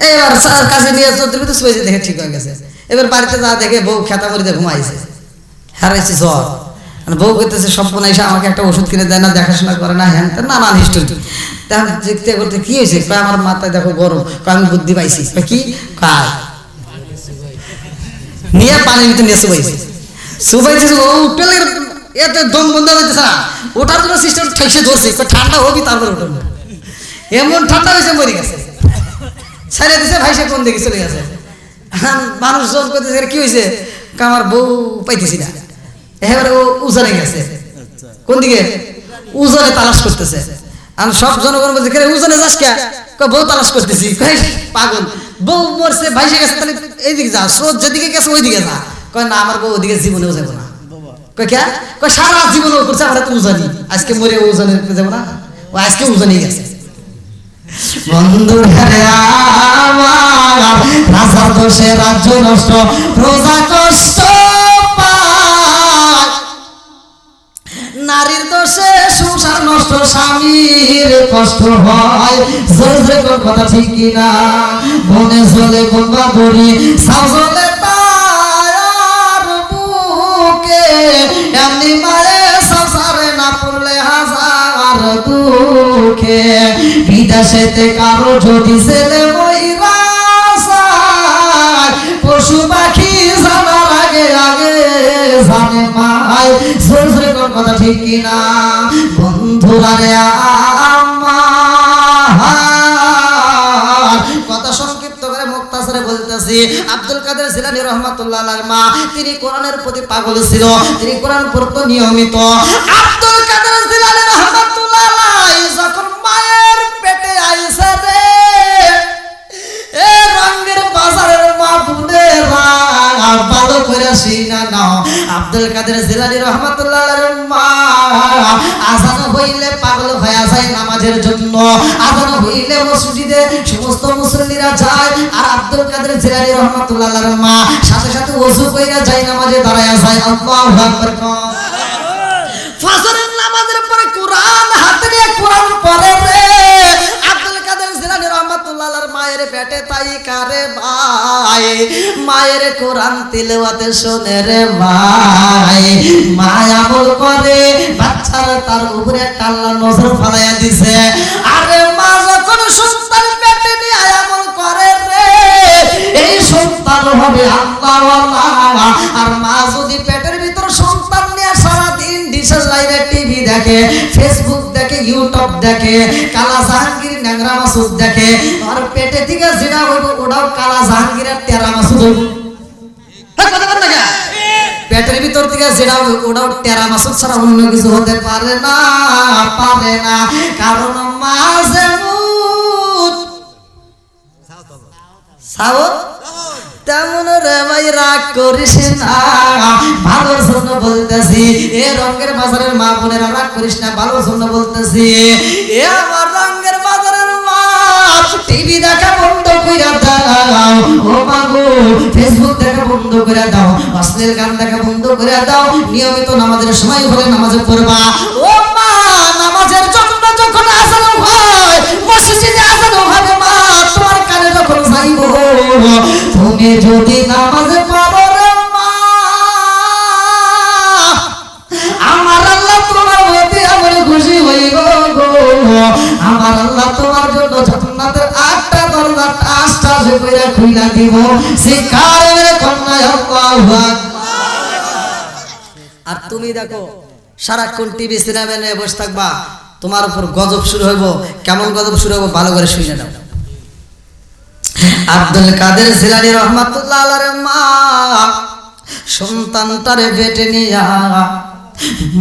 এবার কাছে নিয়ে চোদ্দের ভিতরে শুয়েছে, দেখে ঠিক হয়ে গেছে। এবার বাড়িতে যা দেখে বউ খেতা মরিতে ঘুমাইছে, হারাইছে জ্বর, বউ করতেছে সম্পূর্ণ এসে আমাকে একটা ওষুধ কিনে দেয় না, দেখাশোনা করে না, হ্যান নানান হিস্টোরি। তখন দেখতে করতে কি হয়েছে, আমার মাথায় দেখো গরম, আমি বুদ্ধি পাইছি, কি নিয়ে পানির ভিতরে নিয়ে শুবাইছে, শুবাইছে, ও উঠে এতে দম বন্ধ হইতেছে না, ওটার জন্য সিস্টেম ঠেসে ধরছে, ঠান্ডা হবি তারপরে উঠবে, এমন ঠান্ডা হয়েছে মরে গেছে, ছেড়ে দিছে, ভাই সে কোন দিকে চলে গেছে। মানুষ জোর করতেছে, কি হয়েছে, আমার বউ পাইতেছি না, এবারে ও উজানে গেছে, কোন দিকে উজানে তালাশ করতেছে, আর সব জনগণ বলছে উজানে যাস কে, বউ তালাশ করতেছি, পাগল, বউ মরছে ভাইসে গেছে, তাহলে এইদিকে যা, স্রোত যেদিকে গেছে ওইদিকে যা, কয় না আমার বউ ওদিকে জীবনেও যাবো না, কয় কে, কয় সারা জীবনেও করছে, আমরা তো উজানি, আজকে মরে উজানে যাবো না, ও আজকে উজানেই গেছে। বন্ধুরা রাজার দোষে রাজ্য নষ্ট, প্রজা কষ্ট পায়, নারীর দোষে সংসার নষ্ট স্বামীর কষ্ট হয় জোরে জোরে কোন কথা ঠিক কিনা মনে চলে কোন বাদরি সাজলে তার বুকে এমনি মারে সংসারে না পড়লে হাজার দুঃখে বিদেশেতে কারো যদি ছেলে মইরা যায় পশু পাখি জানার আগে আগে জানে মায় জোরে জোরে কোন কথা ঠিক কিনা বন্ধুরা রে আমার কথা সংক্ষিপ্ত করে মুক্তাসরে বলতেছি আব্দুল কাদের জিলানী রহমাতুল্লাহ আলাইহির মা তিনি কোরআনের প্রতি পাগল ছিল তিনি কোরআন পড়তো নিয়মিত আব্দুল কাদের জিলানী রহমাতুল্লাহ আলাইহি যখন মায়ের পেটে আইছে রে এ রঙের বাজারের মা বোনেরা ভালো করে শুনা নাও আব্দুল কাদের জিলানী রহমাতুল্লাহ আলাইহির মা আযান হইলে পাগল হয়ে যায় নামাজের জন্য আযান হইলে মসজিদে সমস্ত মুসল্লিরা যায় আর আব্দুল কাদের জিলানী রহমাতুল্লাহ আলাইহির মা সাথে সাথে ওযু কইরা যায় নামাজে দাঁড়ায়া যায় আল্লাহু আকবার ফজরের নামাজের পরে কোরআন হাতে নিয়ে কোরআন পড়ে রে আব্দুল কাদের জিলানী রহমাতুল্লাহ আলাইহির মায়ের পেটে তাই কারে ভাই মায়ের কোরআন তিলাওয়াতে শুনে রে ভাই মা আমল করে বাচ্চার তার উপরে একটা আল্লাহ নজর ফলাইয়া দিছে আরে মা যখন সন্তান পেটে নিয়ে আমল করে রে এই সন্তান হবে আল্লাহওয়ালা আর মা যদি পেটের ভিতর সন্তান নিয়ে সারা দিন ডিশের লাইনে টিভি দেখে ফেসবুক দেখে ইউটিউব দেখে কালা জাহাঙ্গীর ন্যাংরা মাসুদ দেখে আর পেটে থেকে যেটা হইব ওটাও কালা জাহাঙ্গীরের টেরা মাসুদ হইব পেটের ভিতর থেকে যেটা হবে ওটাও টেরা মাসুদ ছাড়া অন্য কিছু হতে পারে না কারণ মা যেমন সাউথ তেমন রে ভাই রাগ করিস না ভালোর জন্য বলতেছি এ রঙের বাজারের মা বোনেরা রাগ করিস না ভালোর জন্য বলতেছি এ আমার রঙের বাজারের মা টিভি দেখা বন্ধ কইরা দাও ও মাগো ফেসবুক দেখা বন্ধ কইরা দাও অশ্লীল গান দেখা বন্ধ কইরা দাও নিয়মিত নামাজের সময় হলে নামাজ পড়বা ও মা নামাজের জন্য যখন আযান হয় মসজিদে আযান হবে মা তোমার কানে যখন যাইব তুমি যদি নামাজ পড়ো রে মা আমার আল্লাহ তোমার প্রতি আমার খুশি হইব গো আমার আল্লাহ তোমার জন্য জান্নাতের 8টা দরজা টাসটা কইরা খুইলা দিব শিকারের কন্যা আল্লাহু আকবার আর তুমি দেখো সারাক্ষণ টিভি সিনেমা নিয়ে বসে থাকবা তোমার উপর গজব শুরু হইব কেমন গজব শুরু হইব ভালো করে শুনে নাও আব্দুল কাদের জিলানী রহমাতুল্লাহ আলাইহির মা সন্তানটারে পেটে নিয়া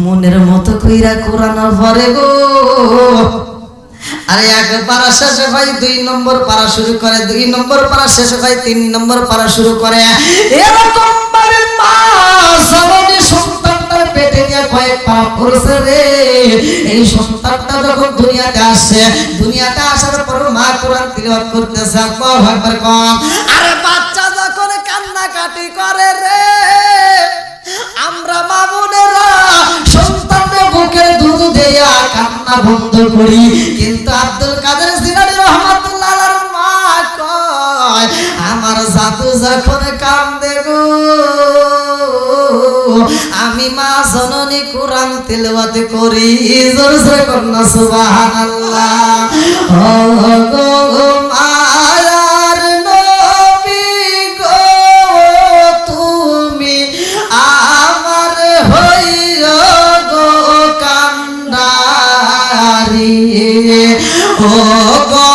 মনের মতো কইরা কোরআন পড়ে গো আরে এক পারা শেষে ভাই 2 নম্বর পারা শুরু করে 2 নম্বর পারা শেষে ভাই 3 নম্বর পারা শুরু করে এরকম ভাবে মা সবনে সন্তানটার পেটে নিয়ে কয়েক পারা পড়ছে রে এই সন্তানটা যখন দুনিয়াতে আসার পর মা কোরআন তিলাওয়াত করতেছে আল্লাহু আকবার কোন আরে বাচ্চা যখন কান্নাকাটি করে রে আমরা মা বোনেরা সন্তানের বুকে দুধ দেয়া কান্না বন্ধ করি কিন্তু আব্দুল কাদের জিলানী রহমাতুল্লাহ আলাইহির মা কয় আমার জাদু যখন কান্দে গো আমি মা জননী কোরআন তিলাওয়াত করি জোরে জোরে কন্যা সুবহানাল্লাহ ও গো মায়ার নবী গো তুমি আমার হইও গো কান্ডারি ও গো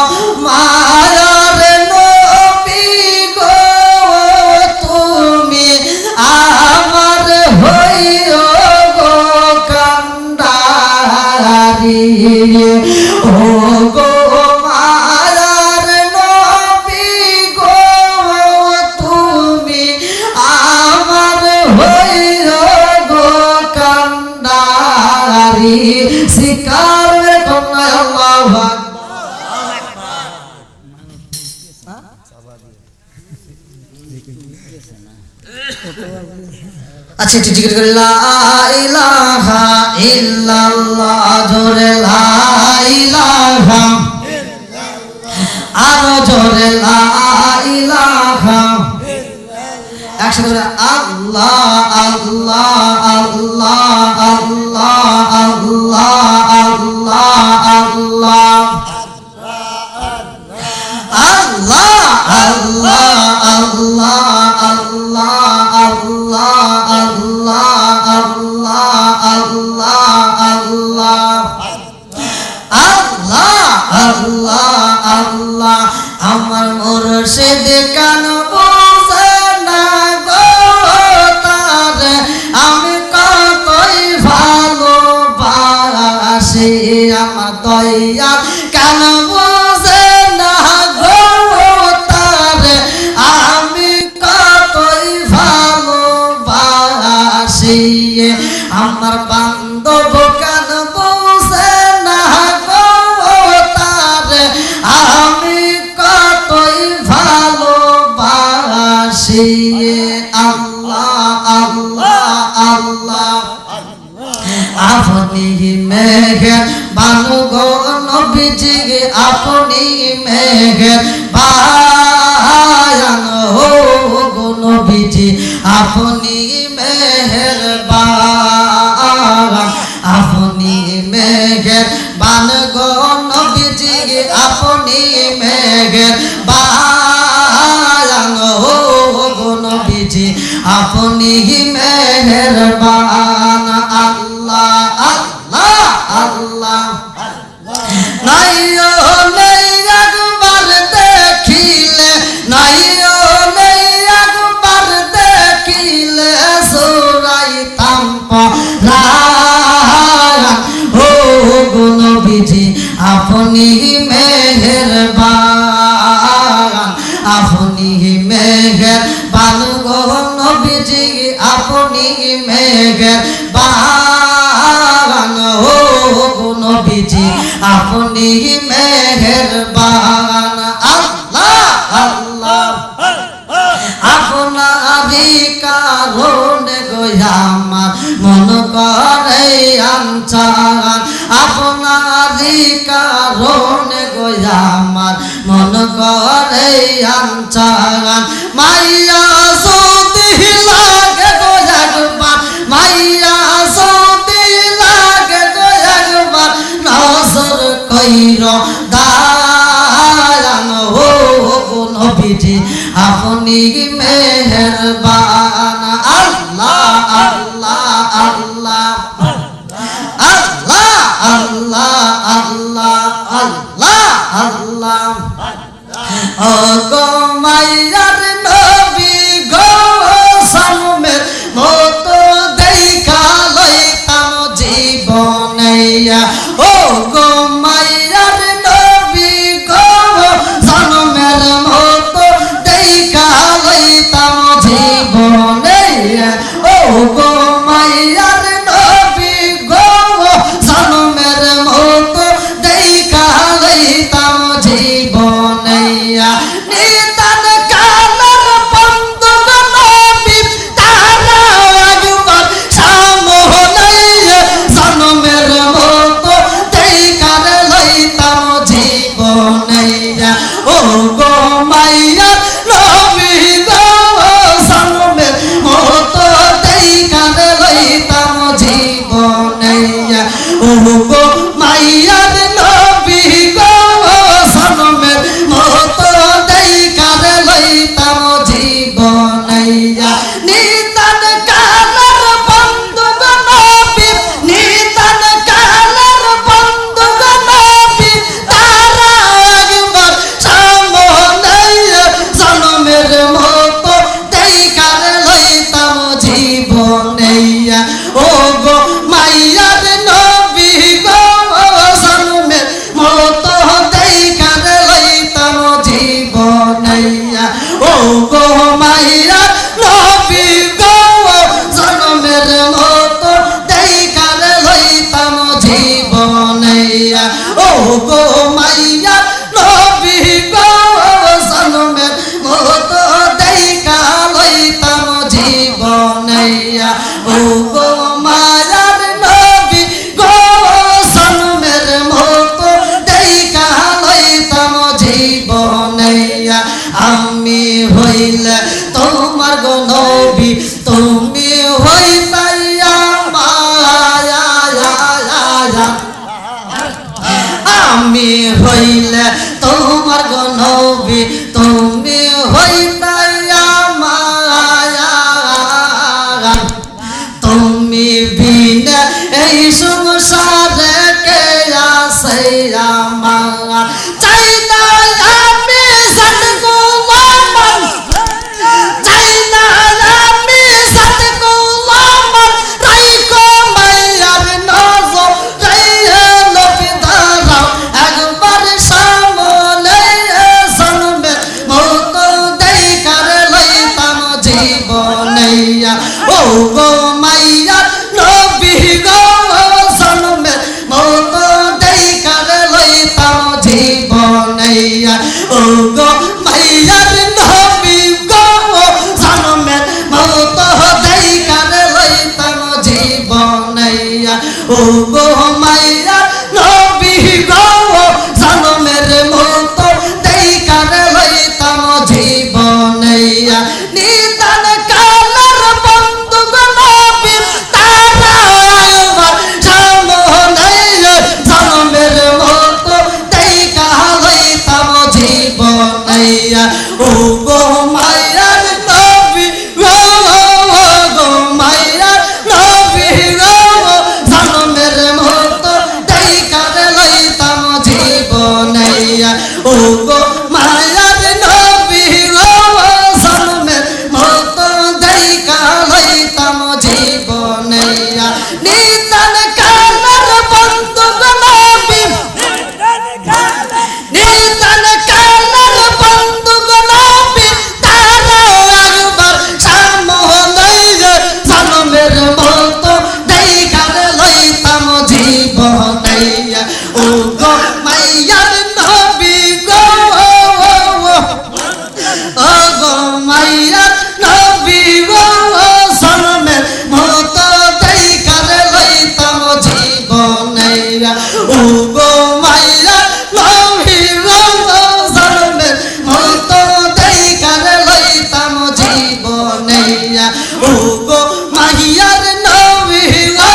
মায়ার নবী গো তুমি আমার হইও গো কান্ডারি ও গো মায়ার নবী গো তুমি আমার হইও গো কান্ডারি শিকার কন্যা আল্লাহু আকবার আচ্ছা একটু জিকির করি লা ইলাহা ইল্লাল্লাহ জোরে লা ইলাহা আরো জোরে লা ইলাহা একসাথে বলে আল্লাহ আল্লাহ আল্লাহ আল্লাহ আল্লাহ আল্লাহ আল্লাহ আল্লাহ আল্লাহ আল্লাহ আল্লাহ আল্লাহ আল্লাহ আল্লাহ আল্লাহ আল্লাহ আল্লাহ আল্লাহ আমার মুর্শিদ কান বোঝে না গো তার আমি কতই ভালোবাসি আমার দয়া কান বোঝে না গো তার আমি কতই ভালোবাসি আমার বান্ধব কান বোঝে না গো তার আমি কতই ভালোবাসি আল্লাহ আল্লাহ আল্লাহ আপনি মেঘের বানু গো নবীজি আপনি মেঘের বায়ান হো গো নবীজি আপনি মেঘের বায়ান আপনি মেঘের বান গো নবীজি আপনি মেঘের বায়ান হো গো নবীজি আপনি মেঘের বায়ান আল্লাহ আল্লাহ আল্লাহ নাইও নেই একবার দেখিলে নাইও নেই একবার দেখিলে সুরাইতাম পরাণ ও গো নবীজি আপনি মেহেরবান আপনি মেহেরবান গো নবীজি আপনি মেহেরবান ও গো নবীজি আপনি মেহেরবান আল্লাহ আল্লাহ আপনারই কারণে গো আমার মন করে আনচান আপনারই কারণে গো আমার মন করে আনচান মাইয়া সৌদি লাগে গো একবার মাইয়া সৌদি লাগে গো একবার নজর কইর দায়ান হো গো নবীজি আপনি মেহেরবান আল্লাহ আল্লাহ আল্লাহ আল্লাহ আল্লাহ আল্লাহ আল্লাহ আল্লাহ ও গো মাইয়ার নবী গো সামের মতো দেখা লইতাম জীবনেয়া ও গো মাইয়ার নবী গো সামের মতো দেখা লইতাম জীবনেয়া ও গো মাইয়ার নবী গো সামের মতো দেখা লইতাম জীবনেয়া নিতান কালার বন্ধু নবী তারা একবার সামহলাইয়া জন্মের মতো দেখার লইতাম জীবনেয়া ও গো মাইয়া নবী গো জন্মের মতো দেখার লইতাম ও গো মায়ার নবী গো সনমের মতো দেখা লইতাম জীবনাইয়া আমি হইলে তোমার গো নবী তুমি হইতাইয়া মায়া আমি হইলে তোমার গো নবী তুমি হইতাইয়া মায়া তুমি বিনা এই সংসারে কে আছে আমার চাই না আমি সদগো আমার চাই না আমি সদগো আমার রাইকো মায়ার নজর রাইয়ে নবী দাঁড়াও একবার সামনে সনবে মতো দেখার লইতাম জীবনাইয়া ও গো মাইয়া নবী গো সনবে মতো দেখার লইতাম জীবনাইয়া ও গো মাইয়ার নবী গো সনবে মতো দেখার লইতাম জীবনাইয়া ও গো মাইয়া নবী গো সনমের মতো দেখার লইতাম জীবনাইয়া নিদান কালার বন্ধু গো নবী তারা একবার সামনে সনমের মতো দেখা লইতাম জীবনাইয়া ও গো মাইয়ার নবী গো মাইয়ার নবী গো সনমের মতো দেখার লইতাম জীবনাইয়া ও গো মায়ার নবী গো সনমের মতো দেখা লইতাম জীবনাইয়া নিদান কালার বন্ধু গো নবী নিদান কালার বন্ধু গো নবী তারা একবার সামনে সনমের মতো দেখার লইতাম জীবনাইয়া ও গো মাইয়ার নবী গো ও গো মাইয়ার নবী গো সনমের মতো দেখার লইতাম জীবনাইয়া ও গো মাইয়ার নবী গো সনমের মতো দেখার লইতাম জীবনাইয়া ও গো মাইয়ার নবী গো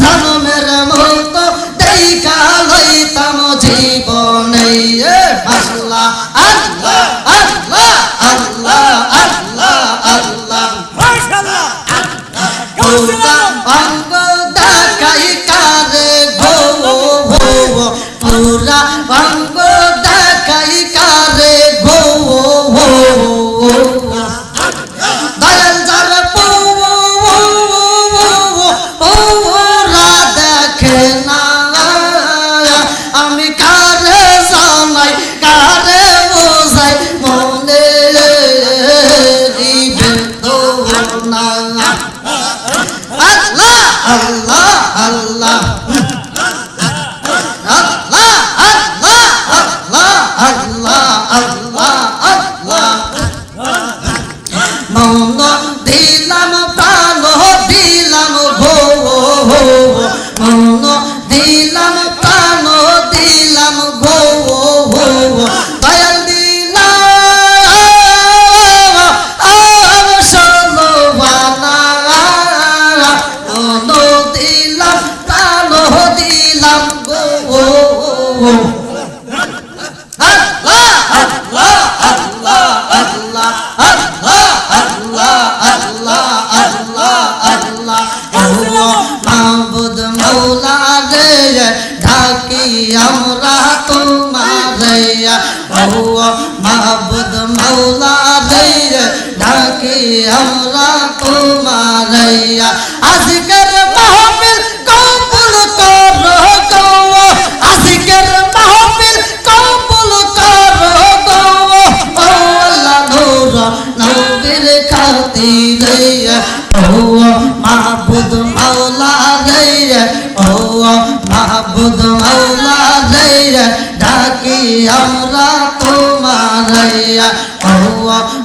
সনমের মতো দেখা লইতাম জীবনাইয়া আল্লাহ আল্লাহ আল্লাহ আল্লাহ আল্লাহ আল্লাহ মাশাআল্লাহ পুরা অঙ্গ দেখাই কারে গো পুরা অঙ্গ দেখাই কারে গো দয়াল যার পুরা দেখে না আমি কারে জানাই কারে বোঝাই মনে বেদনা আল্লাহ আল্লাহ আল্লাহ আল্লাহ আল্লাহ আল্লাহ আল্লাহ আল্লাহ আল্লাহ মন দিলাম প্রাণ দিলাম গো মন দিলাম প্রাণ দিলাম গো দয়াল দিলাম সলবানা মন দিলাম প্রাণ দিলাম গো আল্লাহ আল্লাহ আল্লাহ আল্লাহ আল্লাহ আল্লাহ আল্লাহ আল্লাহ আল্লাহ ও মাবুদ মৌলা রে ডাকি আমরা তোমারে ও মাবুদ মৌলা রে ডাকি আমরা তোমারে আজকের মাহফিল কবুল করো গো আজকের মাহফিল কবুল করো গো ও আল্লাহ নূর নবীর খাতিরে ও মাহবুদ মাওলা রে ও মাহবুদ মাওলা রে ডাকি আমরা তোমারে ও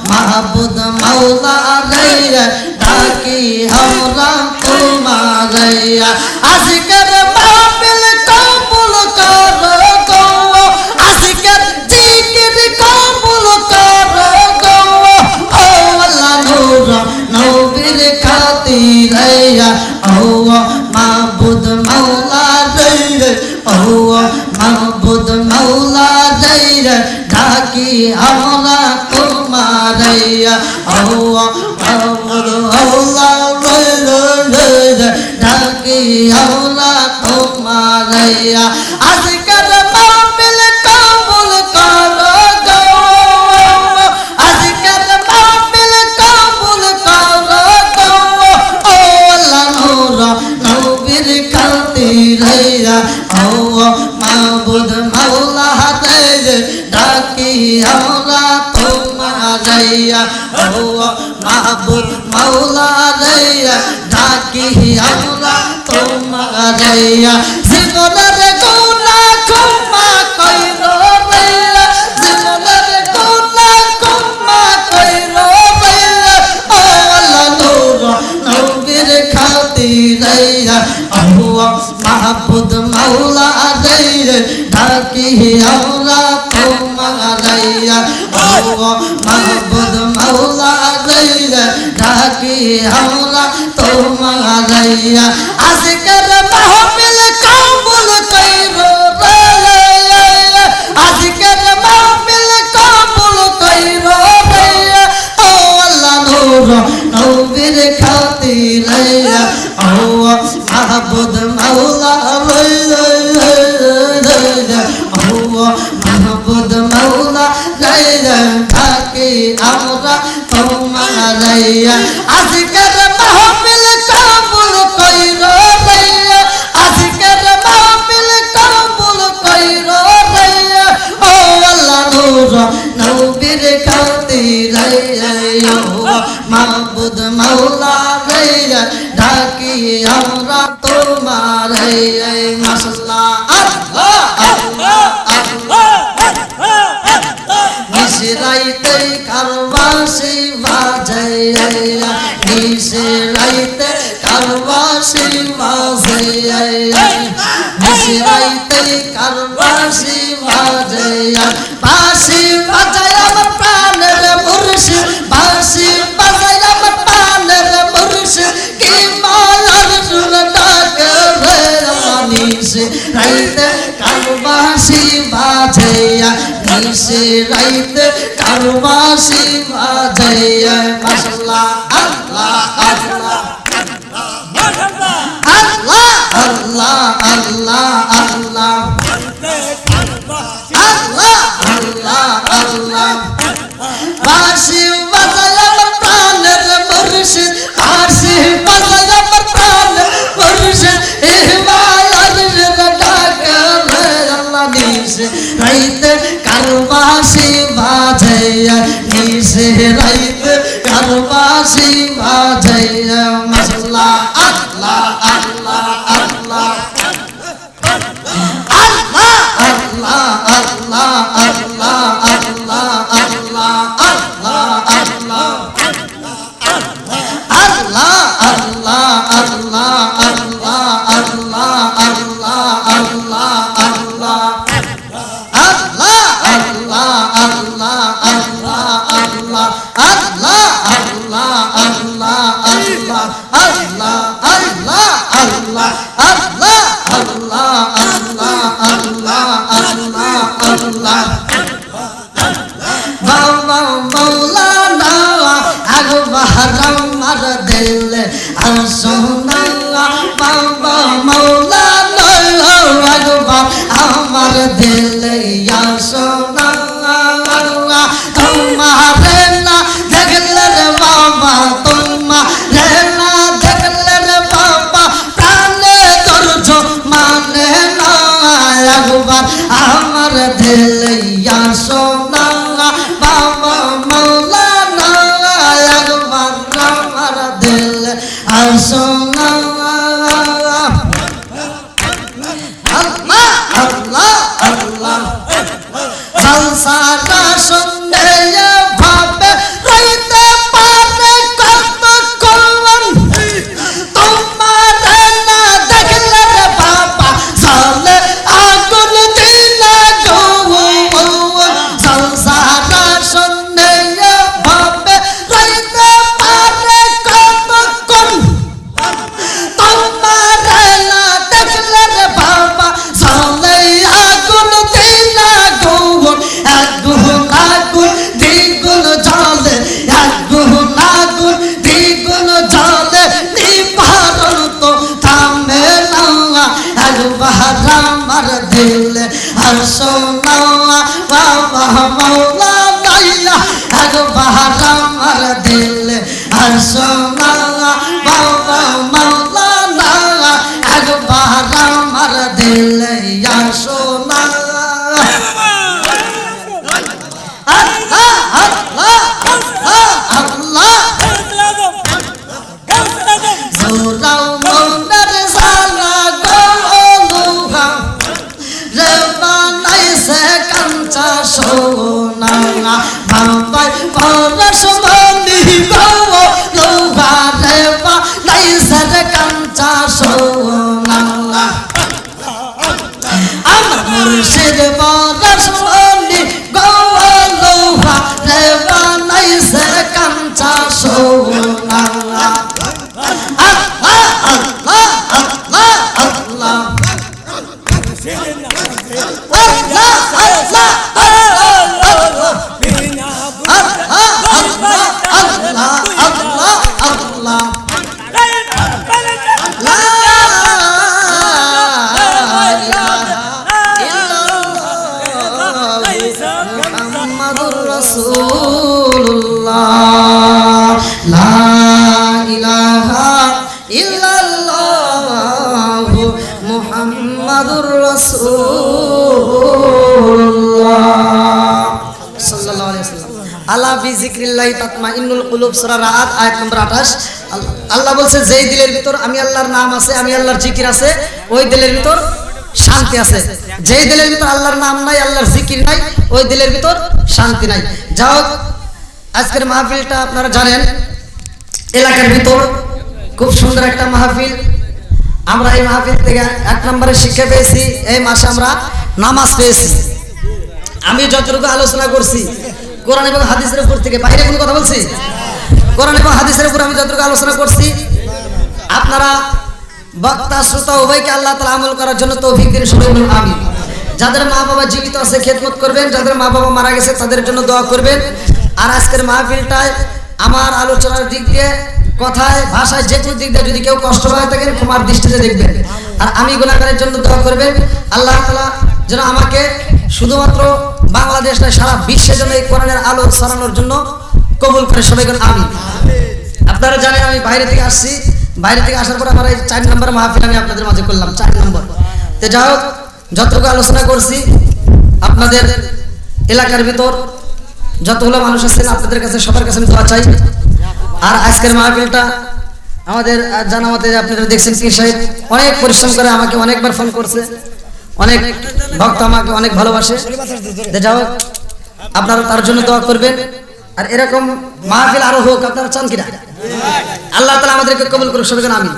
মাহবুদ মাওলা রে ডাকি আমরা তোমার আজকের মাহফিল কবুল করো গো আজকের জিকির কবুল করো গো ও আল্লাহ নূর নবীর খাতিরে ও মাবুদ মাওলা রে ও মাবুদ মাওলা রে ডাকি আমরা তোমার ও মাবুদ মাওলা রে ডাকি আমরা তোমার আজকের মাহফিল কবুল করো গো আজকের মাহফিল কবুল করো গো ও আল্লাহ নূর নবীর খাতিরে ও মাবুদ মাওলা রে ডাকি আমরা তোমার ও মাবুদ মাওলা রে ডাকি আমরা তোমার জীবনের গুনাহ ক্ষমা কইরো রে জীবনের গুনাহ ক্ষমা কইরো রে ও আল্লাহ নূর নবীর খাতিরে ও মাহবুদ মাওলা রে ডাকি আমরা তোমার ও মাহবুদ মাওলা রে ডাকি আমরা তোমার আজকের মাহফিল কবুল কইরো রে আজকের মাহফিল কবুল কইরো রে ও আল্লাহ নূর নবীর খাতিরে ও মাহবুদ মাওলা রে ও মাহবুদ মাওলা রে ডাকি আমরা তোমার আজকের মাহফিল কবুল কইরো রে আজকের মাহফিল কবুল কইরো রে ও আল্লাহ নূর নবীর খাতিরে ও মাবুদ মাওলা রে ডাকি আমরা তোমার মাশাআল্লাহ আল্লাহ আল্লাহ আল্লাহ নিশরাইতে কারবাসি বাজে নিশরাইতে কারবাসি বাজে নিশরাইতে কারবাসি বাজে বাঁশি বাজায় আমার প্রাণের মুর্শিদ বাঁশি বাজায় আমার প্রাণের মুর্শিদ কি মায়ার সুর ডাকে রে নিশরাইতে কারবাসি বাজে নিশরাইতে কারবাসি বাজে মাশাআল্লাহ আল্লাহ আল্লাহ আল্লাহ আল্লাহ আল্লাহ আল্লাহ আল্লাহ আল্লাহ আল্লাহ বাঁশি বাজায় আমার প্রাণের মুর্শিদ বাঁশি বাজায় আমার প্রাণের মুর্শিদ এই মায়ার ডাকে রে আল্লাহ নিশরাইতে কারবাসি বাজে নিশরাইতে কারবাসি বাজে মাশাআল্লাহ আল্লাহ আল্লাহ আল্লাহ আল্লাহ আল্লাহ আল্লাহ আল্লাহ আল্লাহ আল্লাহ আল্লাহ আল্লাহ আল্লাহ আল্লাহ আল্লাহ আল্লাহ আল্লাহ আল্লাহ আল্লাহ আমার দিলে সোনা তোমারে না দেখলে রে বাবা তোমারে না দেখলে রে বাবা প্রাণে ধৈর্য মানে না একবার আমার দিলে সোনা বাবা মৌলানা একবার আমার দিলে সোনা সারা সন্ধ্যে ভাবে রইতে পারে কত কলম কাঞ্চা সোনা আমার মুর্শিদ পরশমণি গোলোহা রে বানাইছে কাঞ্চা সোনা মুহাম্মাদুর রাসূলুল্লাহ লা ইলাহা ইল্লাল্লাহ মুহাম্মাদুর রাসূলুল্লাহ সাল্লাল্লাহু আলাইহি ওয়াসাল্লাম। আলা বিযিক্রিল্লাহি তাতমাইন্নুল কুলুব সূরা রাআদ আয়াত নম্বর 28। আল্লাহ বলছে যেই দিলের ভিতর আমি আল্লাহর নাম আছে, আমি আল্লাহর জিকির আছে, ওই দিলের ভিতর শান্তি আছে। যেই দিলের ভিতর আল্লাহর নাম নাই, আল্লাহর জিকির নাই, ওই দিলের ভিতর শান্তি নাই। যাও আজকের মাহফিলটা আপনারা জানেন এলাকার ভিতর খুব সুন্দর একটা মাহফিল। আমরা এই মাহফিল থেকে এক নম্বরে শিক্ষা পেয়েছি, এই মাসে আমরা নামাজ পেয়েছি। আমি যতটুকু আলোচনা করছি কোরআন এবং হাদিসের উপর থেকে, বাইরে কোনো কথা বলছি? কোরআন এবং হাদিসের উপর আমি যতটুকু আলোচনা করছি, আপনারা বক্তা শ্রোতা উভয়কে আল্লাহ তাআলা আমল করার জন্য তৌফিক দিন, সবাই বলুন আমিন। যাদের মা বাবা জীবিত আছে খেদমত করবেন, যাদের মা বাবা মারা গেছে তাদের জন্য দোয়া করবেন। আর আজকের মাহফিলটায় আমার আলোচনার দিক দিয়ে, কথায়, ভাষায়, যে কোনো দিক দিয়ে যদি কেউ কষ্ট পায় থাকেন ক্ষমার দৃষ্টিতে দেখবেন। আর আমি গুনাহগারের জন্য দোয়া করবেন, আল্লাহ তাআলা যেন আমাকে শুধুমাত্র বাংলাদেশ নয় সারা বিশ্বের জন্য এই কোরআনের আলো ছড়ানোর জন্য কবুল করে, সবাই বলুন আমিন। আপনারা জানেন আমি বাইরে থেকে আসছি, বাইরে থেকে আসার পর আমার এই 4 নম্বর মাহফিল আমি আপনাদের মাঝে করলাম, 4 নম্বর। তো যাই হোক, যতটুকু আলোচনা করছি আপনাদের এলাকার ভিতর যতগুলো মানুষ আছেন আপনাদের কাছে সবার কাছে আমি দোয়া চাই। আর আজকের মাহফিলটা আমাদের জানা মতে আপনারা দেখছেন কি সাহেব অনেক পরিশ্রম করে, আমাকে অনেকবার ফোন করছে, অনেক ভক্ত আমাকে অনেক ভালোবাসে। যাই হোক, আপনারা তার জন্য দোয়া করবেন। আর এরকম মাহফিল আরো হোক, আপনারা চান কিনা? আল্লাহ তাআলা আমাদেরকে কবুল করুক, সবাই আমিন।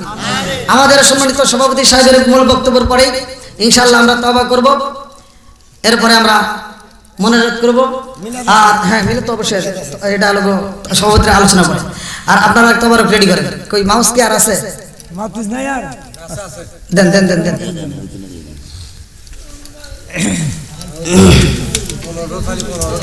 আমাদের সম্মানিত সভাপতি সাহেবের মূল বক্তব্যের পরে ইনশাআল্লাহ আমরা তওবা করব, এরপরে আমরা মোনাজাত করব। আর হ্যাঁ, মিলে তো অবশ্যই এটা হলো সভাপতির আলোচনা করে। আর আপনারা তওবা রেডি করেন। কই মাউস কি আর আছে? মাতুস না यार দেন দেন দেন দেন।